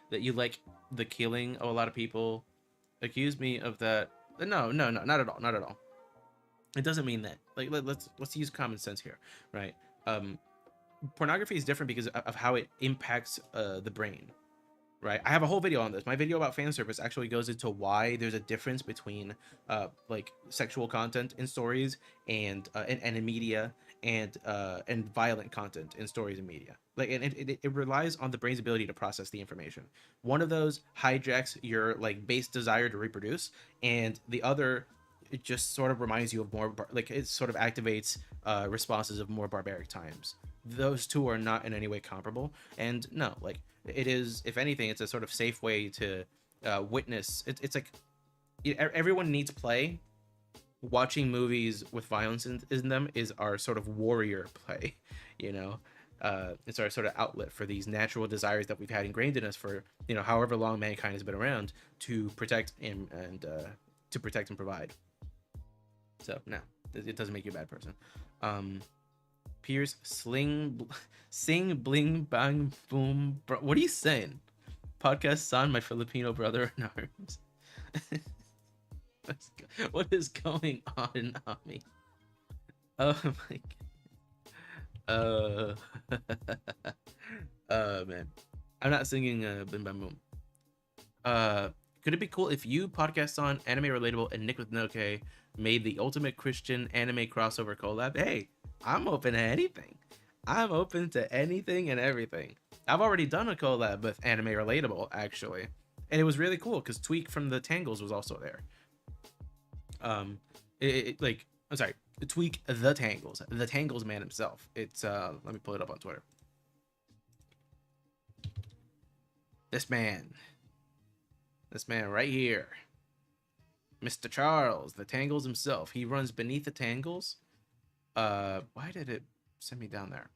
[SPEAKER 1] that you like the killing of a lot of people? Accuse me of that. No, no, no, not at all. Not at all. It doesn't mean that. Like, let's use common sense here, right? Um, Pornography is different because of how it impacts the brain, right? I have a whole video on this. My video about fan service actually goes into why there's a difference between like sexual content in stories and in media, and violent content in stories and media. Like, and it relies on the brain's ability to process the information. One of those hijacks your like base desire to reproduce, and the other, it just sort of reminds you of more like it sort of activates responses of more barbaric times. Those two are not in any way comparable, and no, like it is, if anything, it's a sort of safe way to witness. It's like everyone needs play. Watching movies with violence in them is our sort of warrior play, you know. It's our sort of outlet for these natural desires that we've had ingrained in us for, you know, however long mankind has been around, to protect and to protect and provide. So no, it doesn't make you a bad person. Pierce sing bling bang boom. Bro, what are you saying? Podcast son, my Filipino brother in arms. What is going on, Ami? Oh my god. Man, I'm not singing bling bang boom. Could it be cool if you, podcast on anime relatable, and Nick with no K made the ultimate Christian anime crossover collab? Hey, I'm open to anything. I'm open to anything and everything. I've already done a collab with anime relatable, actually, and it was really cool because Tweak from the Tangles was also there. Like, I'm sorry, Tweak the Tangles man himself. It's let me pull it up on Twitter. This man. This man right here. Mr. Charles, the Tangles himself. He runs Beneath the Tangles. Why did it send me down there?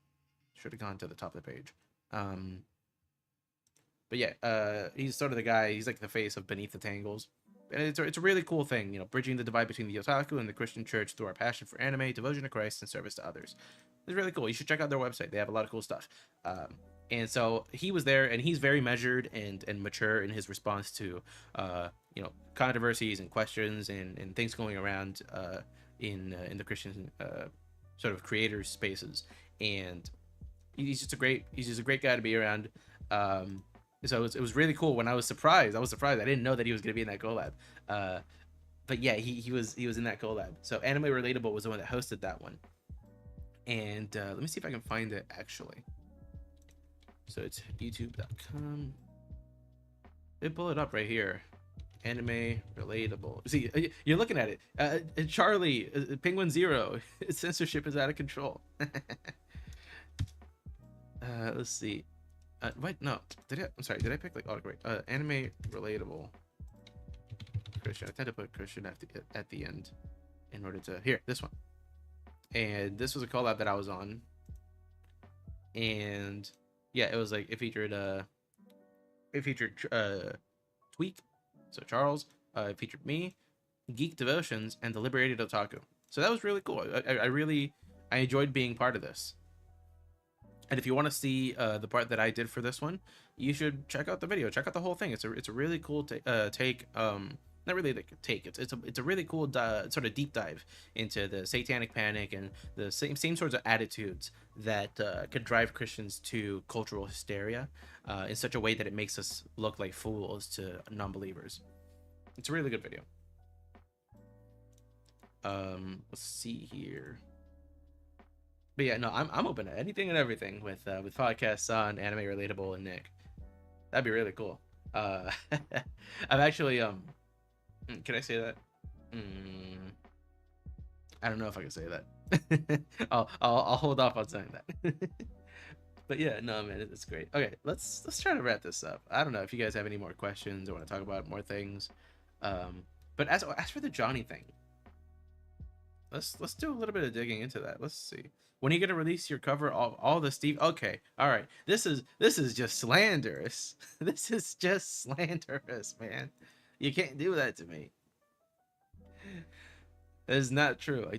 [SPEAKER 1] Should have gone to the top of the page. But yeah, he's sort of the guy. He's like the face of Beneath the Tangles, and it's a really cool thing, you know, bridging the divide between the otaku and the Christian church through our passion for anime, devotion to Christ, and service to others. It's really cool. You should check out their website. They have a lot of cool stuff. And so he was there, and he's very measured and mature in his response to you know, controversies and questions and things going around in the Christian sort of creators spaces. And he's just a great guy to be around. So it was really cool. When I was surprised. I didn't know that he was gonna be in that collab. But yeah, he was in that collab. So Anime Relatable was the one that hosted that one. And let me see if I can find it actually. So it's youtube.com. They pull it up right here. Anime Relatable. See, you're looking at it. Charlie, Penguin Zero. Censorship is out of control. Let's see. Wait, no. I'm sorry. Did I pick like autocorrect? Anime Relatable. Christian. I tend to put Christian at the end in order to here. This one. And this was a collab that I was on. And yeah, it was like it featured Tweak, so Charles. It featured me, Geek Devotions, and the Liberated Otaku. So that was really cool. I enjoyed being part of this. And if you want to see the part that I did for this one, you should check out the video. Check out the whole thing. It's a really cool take. Not really like a take. It's a really cool sort of deep dive into the satanic panic and the same sorts of attitudes that could drive Christians to cultural hysteria in such a way that it makes us look like fools to non-believers. It's a really good video. Let's see here. But yeah, no, I'm open to anything and everything with podcasts on Anime Relatable and Nick. That'd be really cool. I'm actually can I say that? I don't know if I can say that. I'll hold off on saying that. But yeah, no, man, it's great. Okay, let's try to wrap this up. I don't know if you guys have any more questions or want to talk about more things. But as for the Johnny thing, let's do a little bit of digging into that. Let's see. When are you gonna release your cover of all the Steve? Okay, all right. This is just slanderous. This is just slanderous, man. You can't do that to me. That is not true.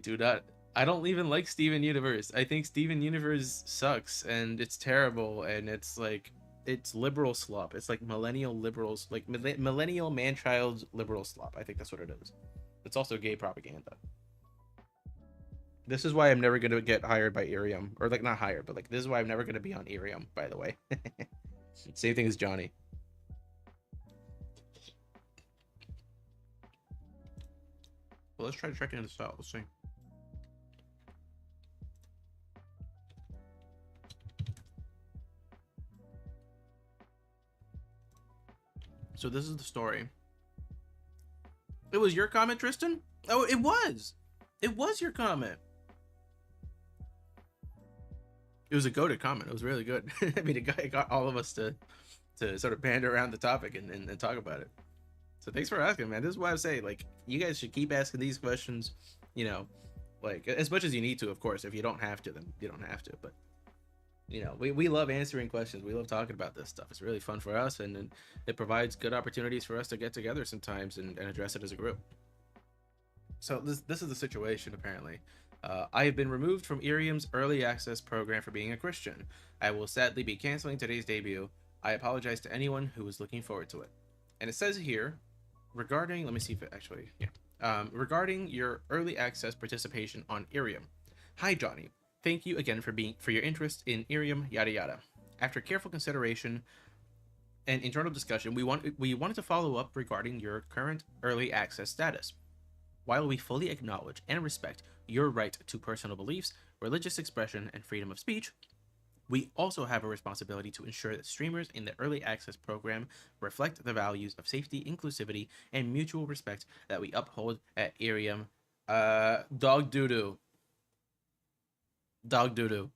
[SPEAKER 1] I don't even like Steven Universe. I think Steven Universe sucks and it's terrible and it's like it's liberal slop. It's like millennial liberals, like millennial man-child liberal slop. I think that's what it is. It's also gay propaganda. This is why I'm never gonna get hired by Irium, or like not hired, but like this is why I'm never gonna be on Irium. By the way, same thing as Johnny. Well, let's try to check into this out. Let's see. So this is the story. It was your comment, Tristan? Oh, it was. It was your comment. It was a goated comment. It was really good. I mean, it got all of us to sort of banter around the topic and talk about it. So thanks for asking, man. This is why I say, like, you guys should keep asking these questions, you know, like, as much as you need to, of course. If you don't have to, then you don't have to. But, you know, we love answering questions. We love talking about this stuff. It's really fun for us, and it provides good opportunities for us to get together sometimes and address it as a group. So this is the situation, apparently. I have been removed from Irium's early access program for being a Christian. I will sadly be canceling today's debut. I apologize to anyone who was looking forward to it. And it says here, regarding, let me see if it actually, yeah. Regarding your early access participation on Irium. Hi, Johnny. Thank you again for your interest in Irium, yada yada. After careful consideration and internal discussion, we wanted to follow up regarding your current early access status. While we fully acknowledge and respect your right to personal beliefs, religious expression, and freedom of speech, we also have a responsibility to ensure that streamers in the early access program reflect the values of safety, inclusivity, and mutual respect that we uphold at Irium. Dog doo-doo. Dog doo-doo.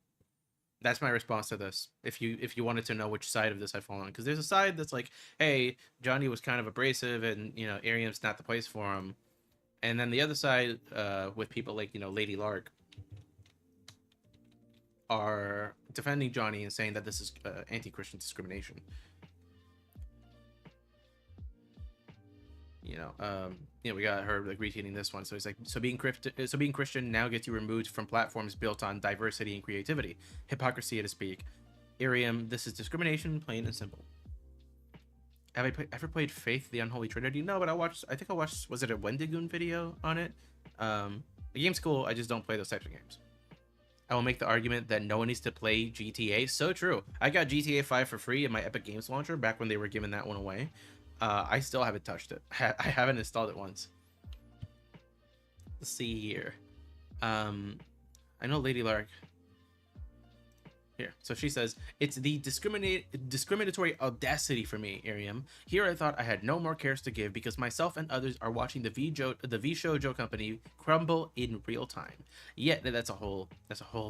[SPEAKER 1] That's my response to this. If you wanted to know which side of this I fall on, because there's a side that's like, hey, Johnny was kind of abrasive, and Arium's not the place for him. And then the other side, with people like Lady Lark, are defending Johnny and saying that this is anti-Christian discrimination. We got her like retweeting this one. So it's like, so being Christian now gets you removed from platforms built on diversity and creativity. Hypocrisy to speak. Arium, this is discrimination, plain and simple. Have I ever played Faith, the Unholy Trinity? No, but I think I watched, was it a Wendigoon video on it? The game's cool, I just don't play those types of games. I will make the argument that no one needs to play GTA. So true. I got GTA 5 for free in my Epic Games launcher back when they were giving that one away. I still haven't touched it. I haven't installed it once. Let's see here. I know Lady Lark. Here. So she says, it's the discriminatory audacity for me, Arium. Here I thought I had no more cares to give because myself and others are watching the V Show Joe Company crumble in real time. Yet that's a whole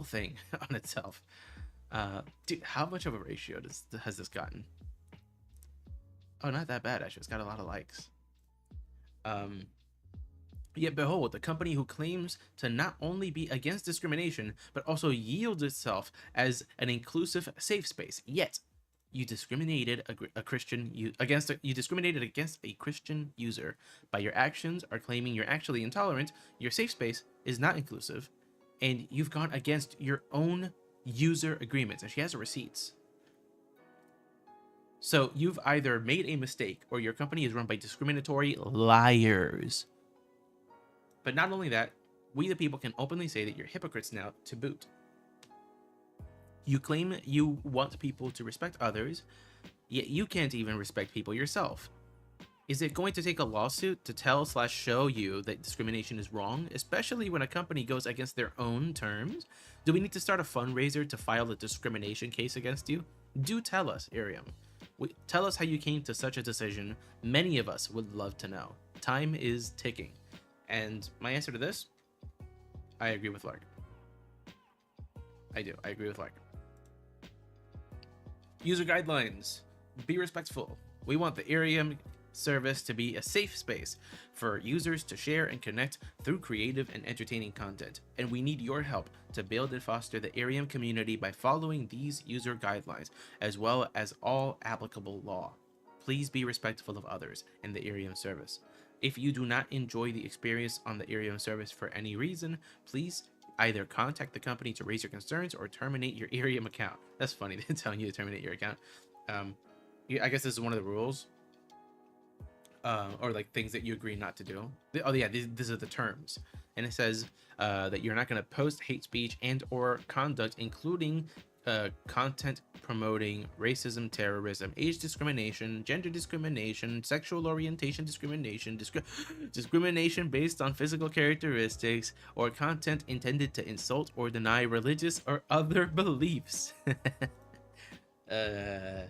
[SPEAKER 1] thing on itself. Dude, how much of a ratio has this gotten? Oh, not that bad, actually. It's got a lot of likes. Yet behold, the company who claims to not only be against discrimination, but also yields itself as an inclusive safe space. Yet, you discriminated you discriminated against a Christian user. By your actions are claiming you're actually intolerant, your safe space is not inclusive, and you've gone against your own user agreements. And she has the receipts. So you've either made a mistake or your company is run by discriminatory liars. But not only that, we the people can openly say that you're hypocrites now to boot. You claim you want people to respect others, yet you can't even respect people yourself. Is it going to take a lawsuit to tell/show you that discrimination is wrong, especially when a company goes against their own terms? Do we need to start a fundraiser to file a discrimination case against you? Do tell us, Arium. Tell us how you came to such a decision. Many of us would love to know. Time is ticking. And my answer to this, I agree with Lark. I do. I agree with Lark. User guidelines. Be respectful. We want the Arium service to be a safe space for users to share and connect through creative and entertaining content. And we need your help to build and foster the Arium community by following these user guidelines, as well as all applicable law. Please be respectful of others in the Arium service. If you do not enjoy the experience on the Arium service for any reason, please either contact the company to raise your concerns or terminate your Arium account. That's funny, they're telling you to terminate your account. I guess this is one of the rules. Or like things that you agree not to do. Oh yeah, these are the terms. And it says that you're not going to post hate speech and or conduct, including content promoting racism, terrorism, age discrimination, gender discrimination, sexual orientation discrimination, discrimination based on physical characteristics, or content intended to insult or deny religious or other beliefs. And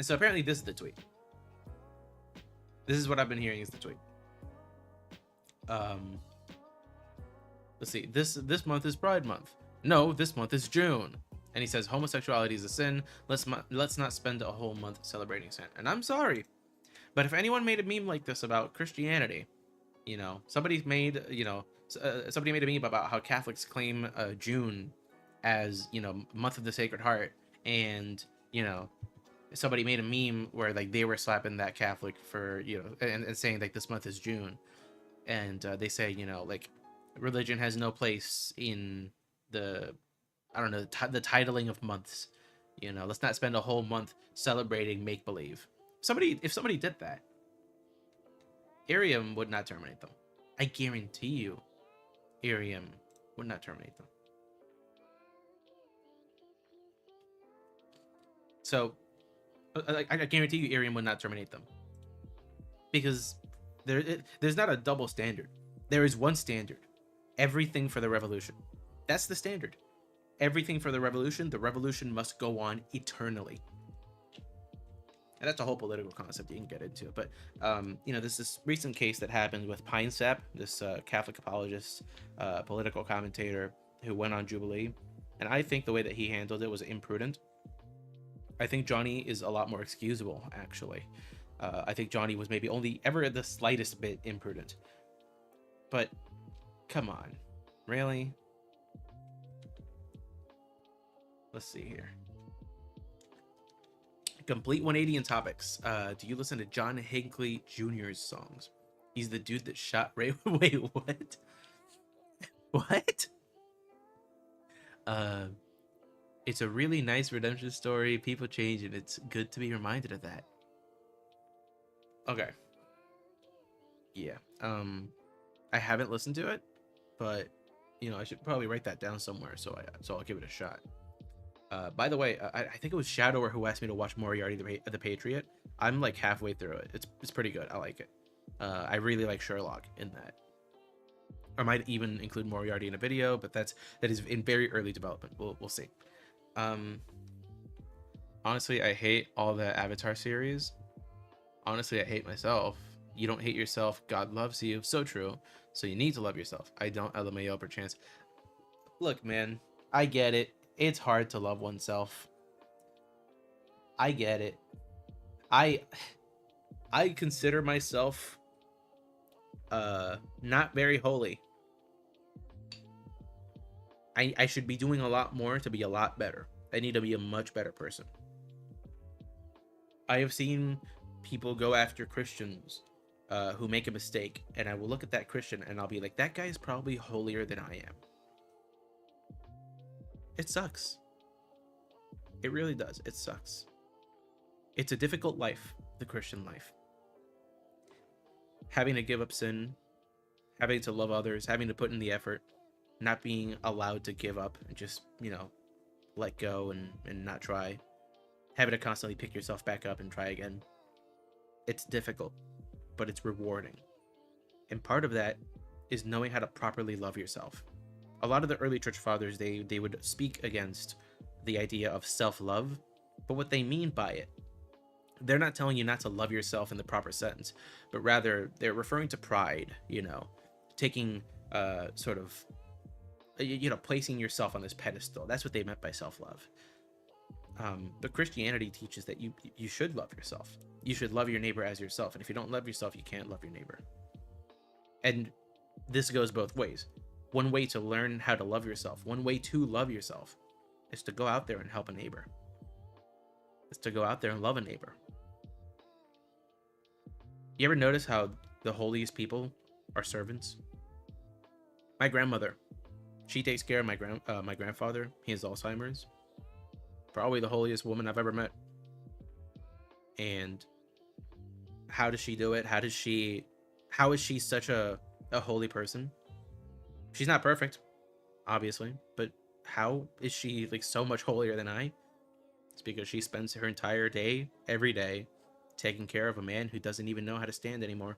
[SPEAKER 1] so apparently this is the tweet. This is what I've been hearing is the tweet. Let's see. This month is Pride Month. No, this month is June. And he says homosexuality is a sin. Let's not spend a whole month celebrating sin. And I'm sorry, but if anyone made a meme like this about Christianity, somebody made a meme about how Catholics claim June as month of the Sacred Heart, and somebody made a meme where like they were slapping that Catholic for and saying like this month is June, and they say like religion has no place in the the titling of months. Let's not spend a whole month celebrating make believe. If somebody did that, Arium would not terminate them. I guarantee you, Arium would not terminate them. So I guarantee you Arium would not terminate them, because there's not a double standard. There is one standard. Everything for the revolution. That's the standard. Everything for the revolution must go on eternally. And that's a whole political concept you can get into. But there's this recent case that happened with Pine Sap, this Catholic apologist, political commentator who went on Jubilee And I think the way that he handled it was imprudent. I think Johnny is a lot more excusable, actually. I think Johnny was maybe only ever the slightest bit imprudent. But come on, really? Let's see here. Complete 180 in topics. Do you listen to John Hinckley Jr.'s songs? He's the dude that shot Ray. Wait, what? What? Uh, it's a really nice redemption story. People change, and it's good to be reminded of that. Okay. Yeah. I haven't listened to it, but I should probably write that down somewhere. So I'll give it a shot. By the way, I think it was Shadower who asked me to watch Moriarty the Patriot. I'm like halfway through it. It's pretty good. I like it. I really like Sherlock in that. I might even include Moriarty in a video, but that is in very early development. We'll see. Honestly, I hate all the Avatar series. Honestly, I hate myself. You don't hate yourself. God loves you. So true. So you need to love yourself. I don't LMAO perchance. Look, man, I get it. It's hard to love oneself. I get it. I consider myself not very holy. I should be doing a lot more to be a lot better. I need to be a much better person. I have seen people go after Christians who make a mistake, and I will look at that Christian and I'll be like, that guy is probably holier than I am. It sucks. It really does. It sucks. It's a difficult life, the Christian life. Having to give up sin, having to love others, having to put in the effort, not being allowed to give up and just, let go and not try. Having to constantly pick yourself back up and try again. It's difficult, but it's rewarding. And part of that is knowing how to properly love yourself. A lot of the early church fathers, they would speak against the idea of self-love, but what they mean by it, they're not telling you not to love yourself in the proper sense, but rather they're referring to pride, taking sort of, placing yourself on this pedestal. That's what they meant by self-love. But Christianity teaches that you should love yourself. You should love your neighbor as yourself. And if you don't love yourself, you can't love your neighbor. And this goes both ways. One way to learn how to love yourself, one way to love yourself, is to go out there and help a neighbor. It's to go out there and love a neighbor. You ever notice how the holiest people are servants? My grandmother, she takes care of my grandfather. He has Alzheimer's. Probably the holiest woman I've ever met. And how does she do it? How is she such a holy person? She's not perfect, obviously, but how is she like so much holier than I? It's because she spends her entire day, every day, taking care of a man who doesn't even know how to stand anymore.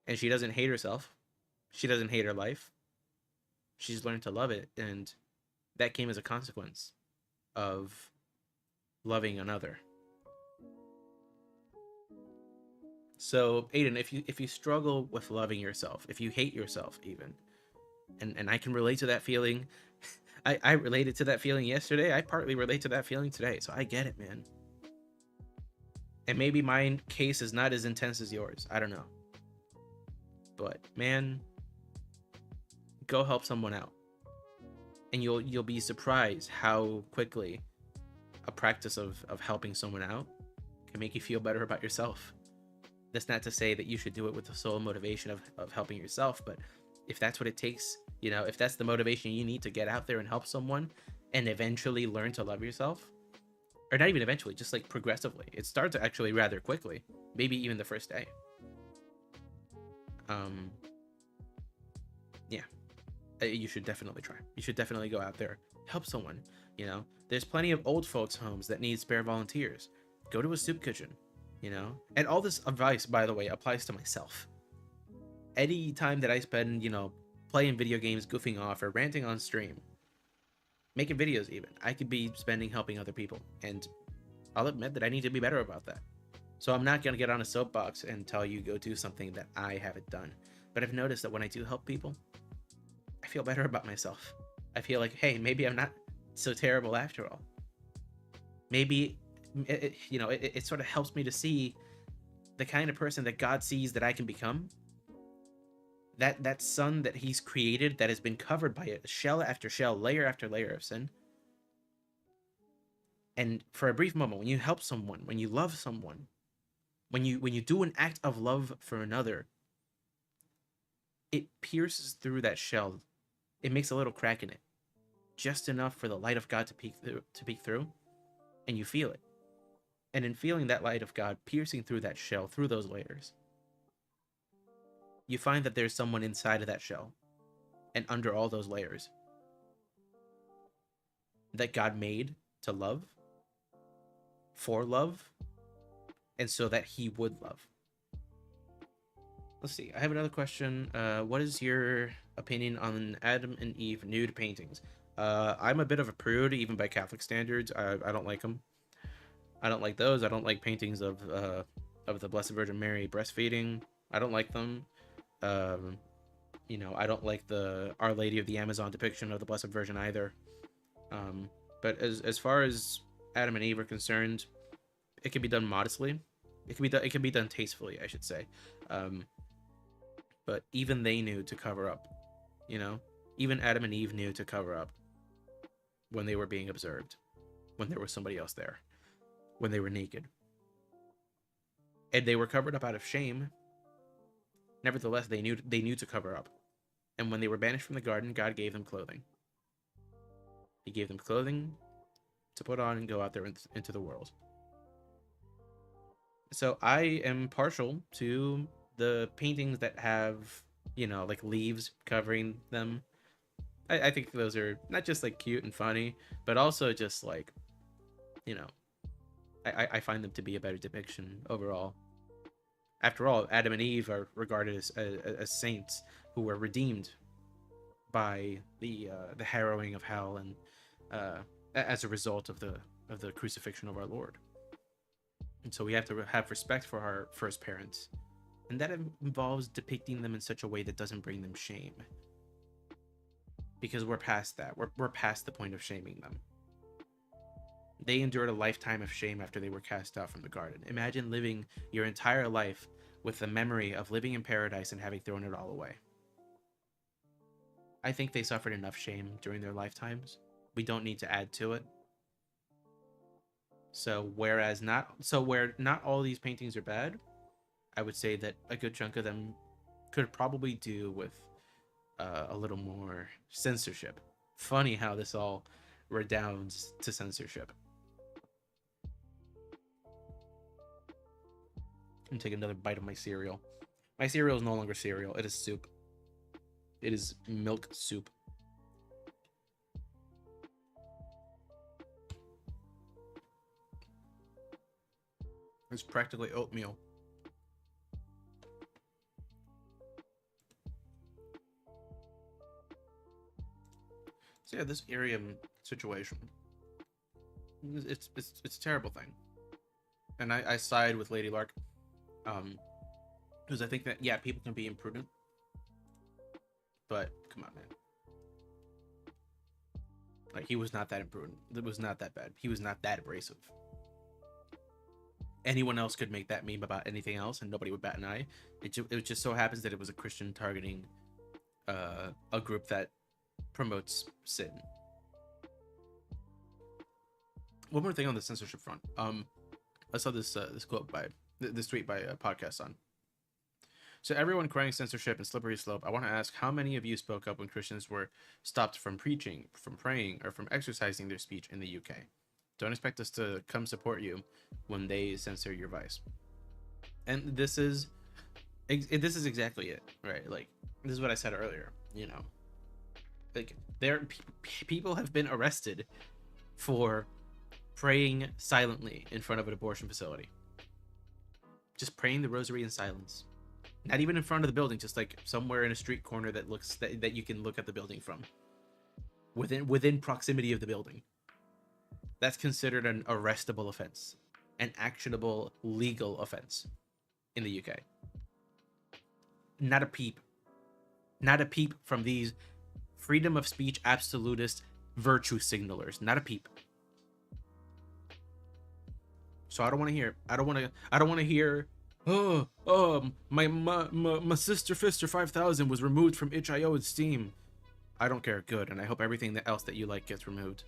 [SPEAKER 1] And she doesn't hate herself. She doesn't hate her life. She's learned to love it, and that came as a consequence of loving another. So, Aiden, if you struggle with loving yourself, if you hate yourself even, and I can relate to that feeling. I related to that feeling yesterday. I partly relate to that feeling today, so I get it, man. And maybe my case is not as intense as yours. I don't know. But, man, go help someone out. And you'll be surprised how quickly a practice of helping someone out can make you feel better about yourself. That's not to say that you should do it with the sole motivation of helping yourself, but if that's what it takes, if that's the motivation you need to get out there and help someone and eventually learn to love yourself, or not even eventually, just like progressively, it starts actually rather quickly, maybe even the first day. Yeah, you should definitely try. You should definitely go out there, help someone. There's plenty of old folks' homes that need spare volunteers. Go to a soup kitchen. And all this advice, by the way, applies to myself. Any time that I spend, playing video games, goofing off, or ranting on stream, making videos even, I could be spending helping other people. And I'll admit that I need to be better about that. So I'm not going to get on a soapbox and tell you go do something that I haven't done. But I've noticed that when I do help people, I feel better about myself. I feel like, hey, maybe I'm not so terrible after all. Maybe it sort of helps me to see the kind of person that God sees that I can become. That sun that He's created, that has been covered by a shell after shell, layer after layer of sin. And for a brief moment, when you help someone, when you love someone, when you do an act of love for another, it pierces through that shell. It makes a little crack in it, just enough for the light of God to peek through, and you feel it. And in feeling that light of God piercing through that shell, through those layers, you find that there's someone inside of that shell and under all those layers that God made to love, for love, and so that He would love. Let's see. I have another question. What is your opinion on Adam and Eve nude paintings? I'm a bit of a prude, even by Catholic standards. I don't like them. I don't like those. I don't like paintings of the Blessed Virgin Mary breastfeeding. I don't like them. I don't like the Our Lady of the Amazon depiction of the Blessed Virgin either. But as far as Adam and Eve are concerned, it can be done modestly. It can be done tastefully, I should say. But even they knew to cover up. Even Adam and Eve knew to cover up when they were being observed, when there was somebody else there, when they were naked, and they were covered up out of shame. Nevertheless, they knew to cover up. And when they were banished from the garden, God gave them clothing. He gave them clothing to put on and go out there into the world. So I am partial to the paintings that have, like leaves covering them. I think those are not just like cute and funny, but also just like, I find them to be a better depiction overall. After all, Adam and Eve are regarded as saints who were redeemed by the harrowing of hell, and as a result of the crucifixion of our Lord. And so we have to have respect for our first parents, and that involves depicting them in such a way that doesn't bring them shame, because we're past that. We're past the point of shaming them. They endured a lifetime of shame after they were cast out from the garden. Imagine living your entire life with the memory of living in paradise and having thrown it all away. I think they suffered enough shame during their lifetimes. We don't need to add to it. So where not all these paintings are bad, I would say that a good chunk of them could probably do with a little more censorship. Funny how this all redounds to censorship. I'm taking another bite of my cereal. My cereal is no longer cereal. It is soup. It is milk soup. It's practically oatmeal. So yeah, this Arium situation, it's a terrible thing, and I side with Lady Lark, because I think that, yeah, people can be imprudent, but come on, man. Like, he was not that imprudent. It was not that bad. He was not that abrasive. Anyone else could make that meme about anything else, and nobody would bat an eye. It just so happens that it was a Christian targeting a group that promotes sin. One more thing on the censorship front. I saw this quote by this tweet by a podcast on. So everyone crying censorship and slippery slope. I want to ask, how many of you spoke up when Christians were stopped from preaching, from praying, or from exercising their speech in the UK? Don't expect us to come support you when they censor your vice. And this is exactly it, right? Like, this is what I said earlier. Like, people have been arrested for praying silently in front of an abortion facility. Just praying the rosary in silence. Not even in front of the building, just like somewhere in a street corner that you can look at the building from. Within proximity of the building. That's considered an arrestable offense, an actionable legal offense in the UK. Not a peep from these freedom of speech absolutist virtue signalers, not a peep. So I don't want to hear. I don't want to hear. Oh, my sister Fister 5000 was removed from itch.io and Steam. I don't care. Good, and I hope everything else that you like gets removed.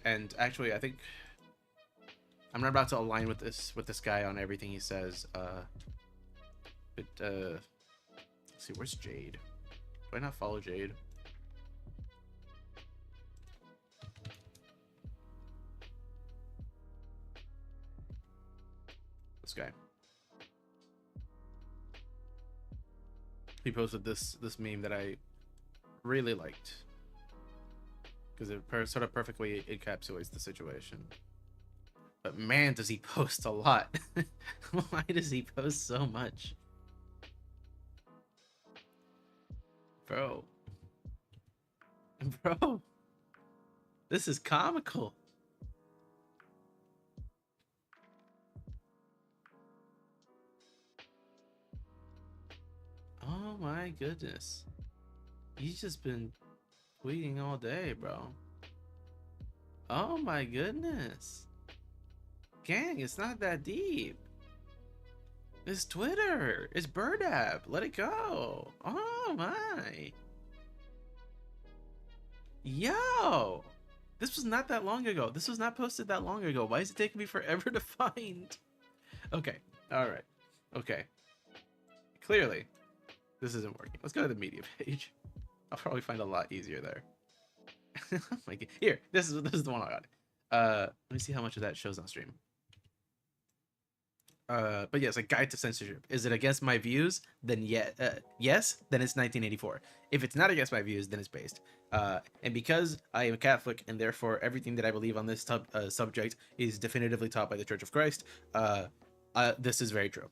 [SPEAKER 1] And actually, I think I'm not about to align with this guy on everything he says. But let's see, where's Jade? Do I not follow Jade? This guy. He posted this meme that I really liked because it sort of perfectly encapsulates the situation. But man, does he post a lot. Why does he post so much? Bro. Bro. This is comical. Oh my goodness. He's just been tweeting all day, bro. Oh my goodness. Gang, it's not that deep. It's Twitter. It's Bird app. Let it go. Oh my. Yo. This was not that long ago. This was not posted that long ago. Why is it taking me forever to find? Okay. All right. Okay. Clearly, this isn't working. Let's go to the media page. I'll probably find a lot easier there. Oh my God. Here, this is the one I got. Let me see how much of that shows on stream. But yes, a guide to censorship. Is it against my views? Then yes, then it's 1984. If it's not against my views, then it's based. And because I am a Catholic and therefore everything that I believe on this subject is definitively taught by the Church of Christ, this is very true.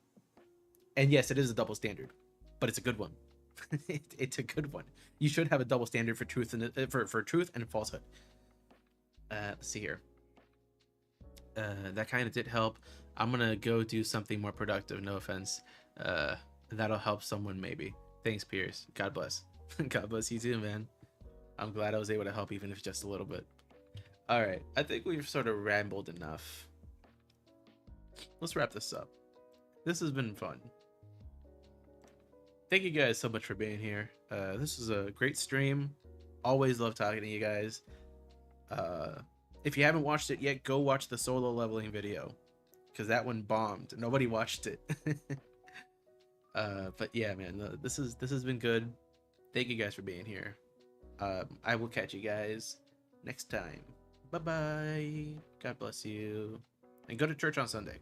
[SPEAKER 1] And yes, it is a double standard, but it's a good one. It's a good one. You should have a double standard for truth and for truth and falsehood. Let's see here. That kind of did help. I'm gonna go do something more productive. No offense. That'll help someone maybe. Thanks, Pierce. God bless. God bless you too, man. I'm glad I was able to help, even if just a little bit. All right, I think we've sort of rambled enough. Let's wrap this up. This has been fun. Thank you guys so much for being here. This is a great stream. Always love talking to you guys. If you haven't watched it yet, go watch the solo leveling video, because that one bombed. Nobody watched it. But yeah, man, this has been good. Thank you guys for being here. I will catch you guys next time. Bye bye. God bless you, and go to church on Sunday.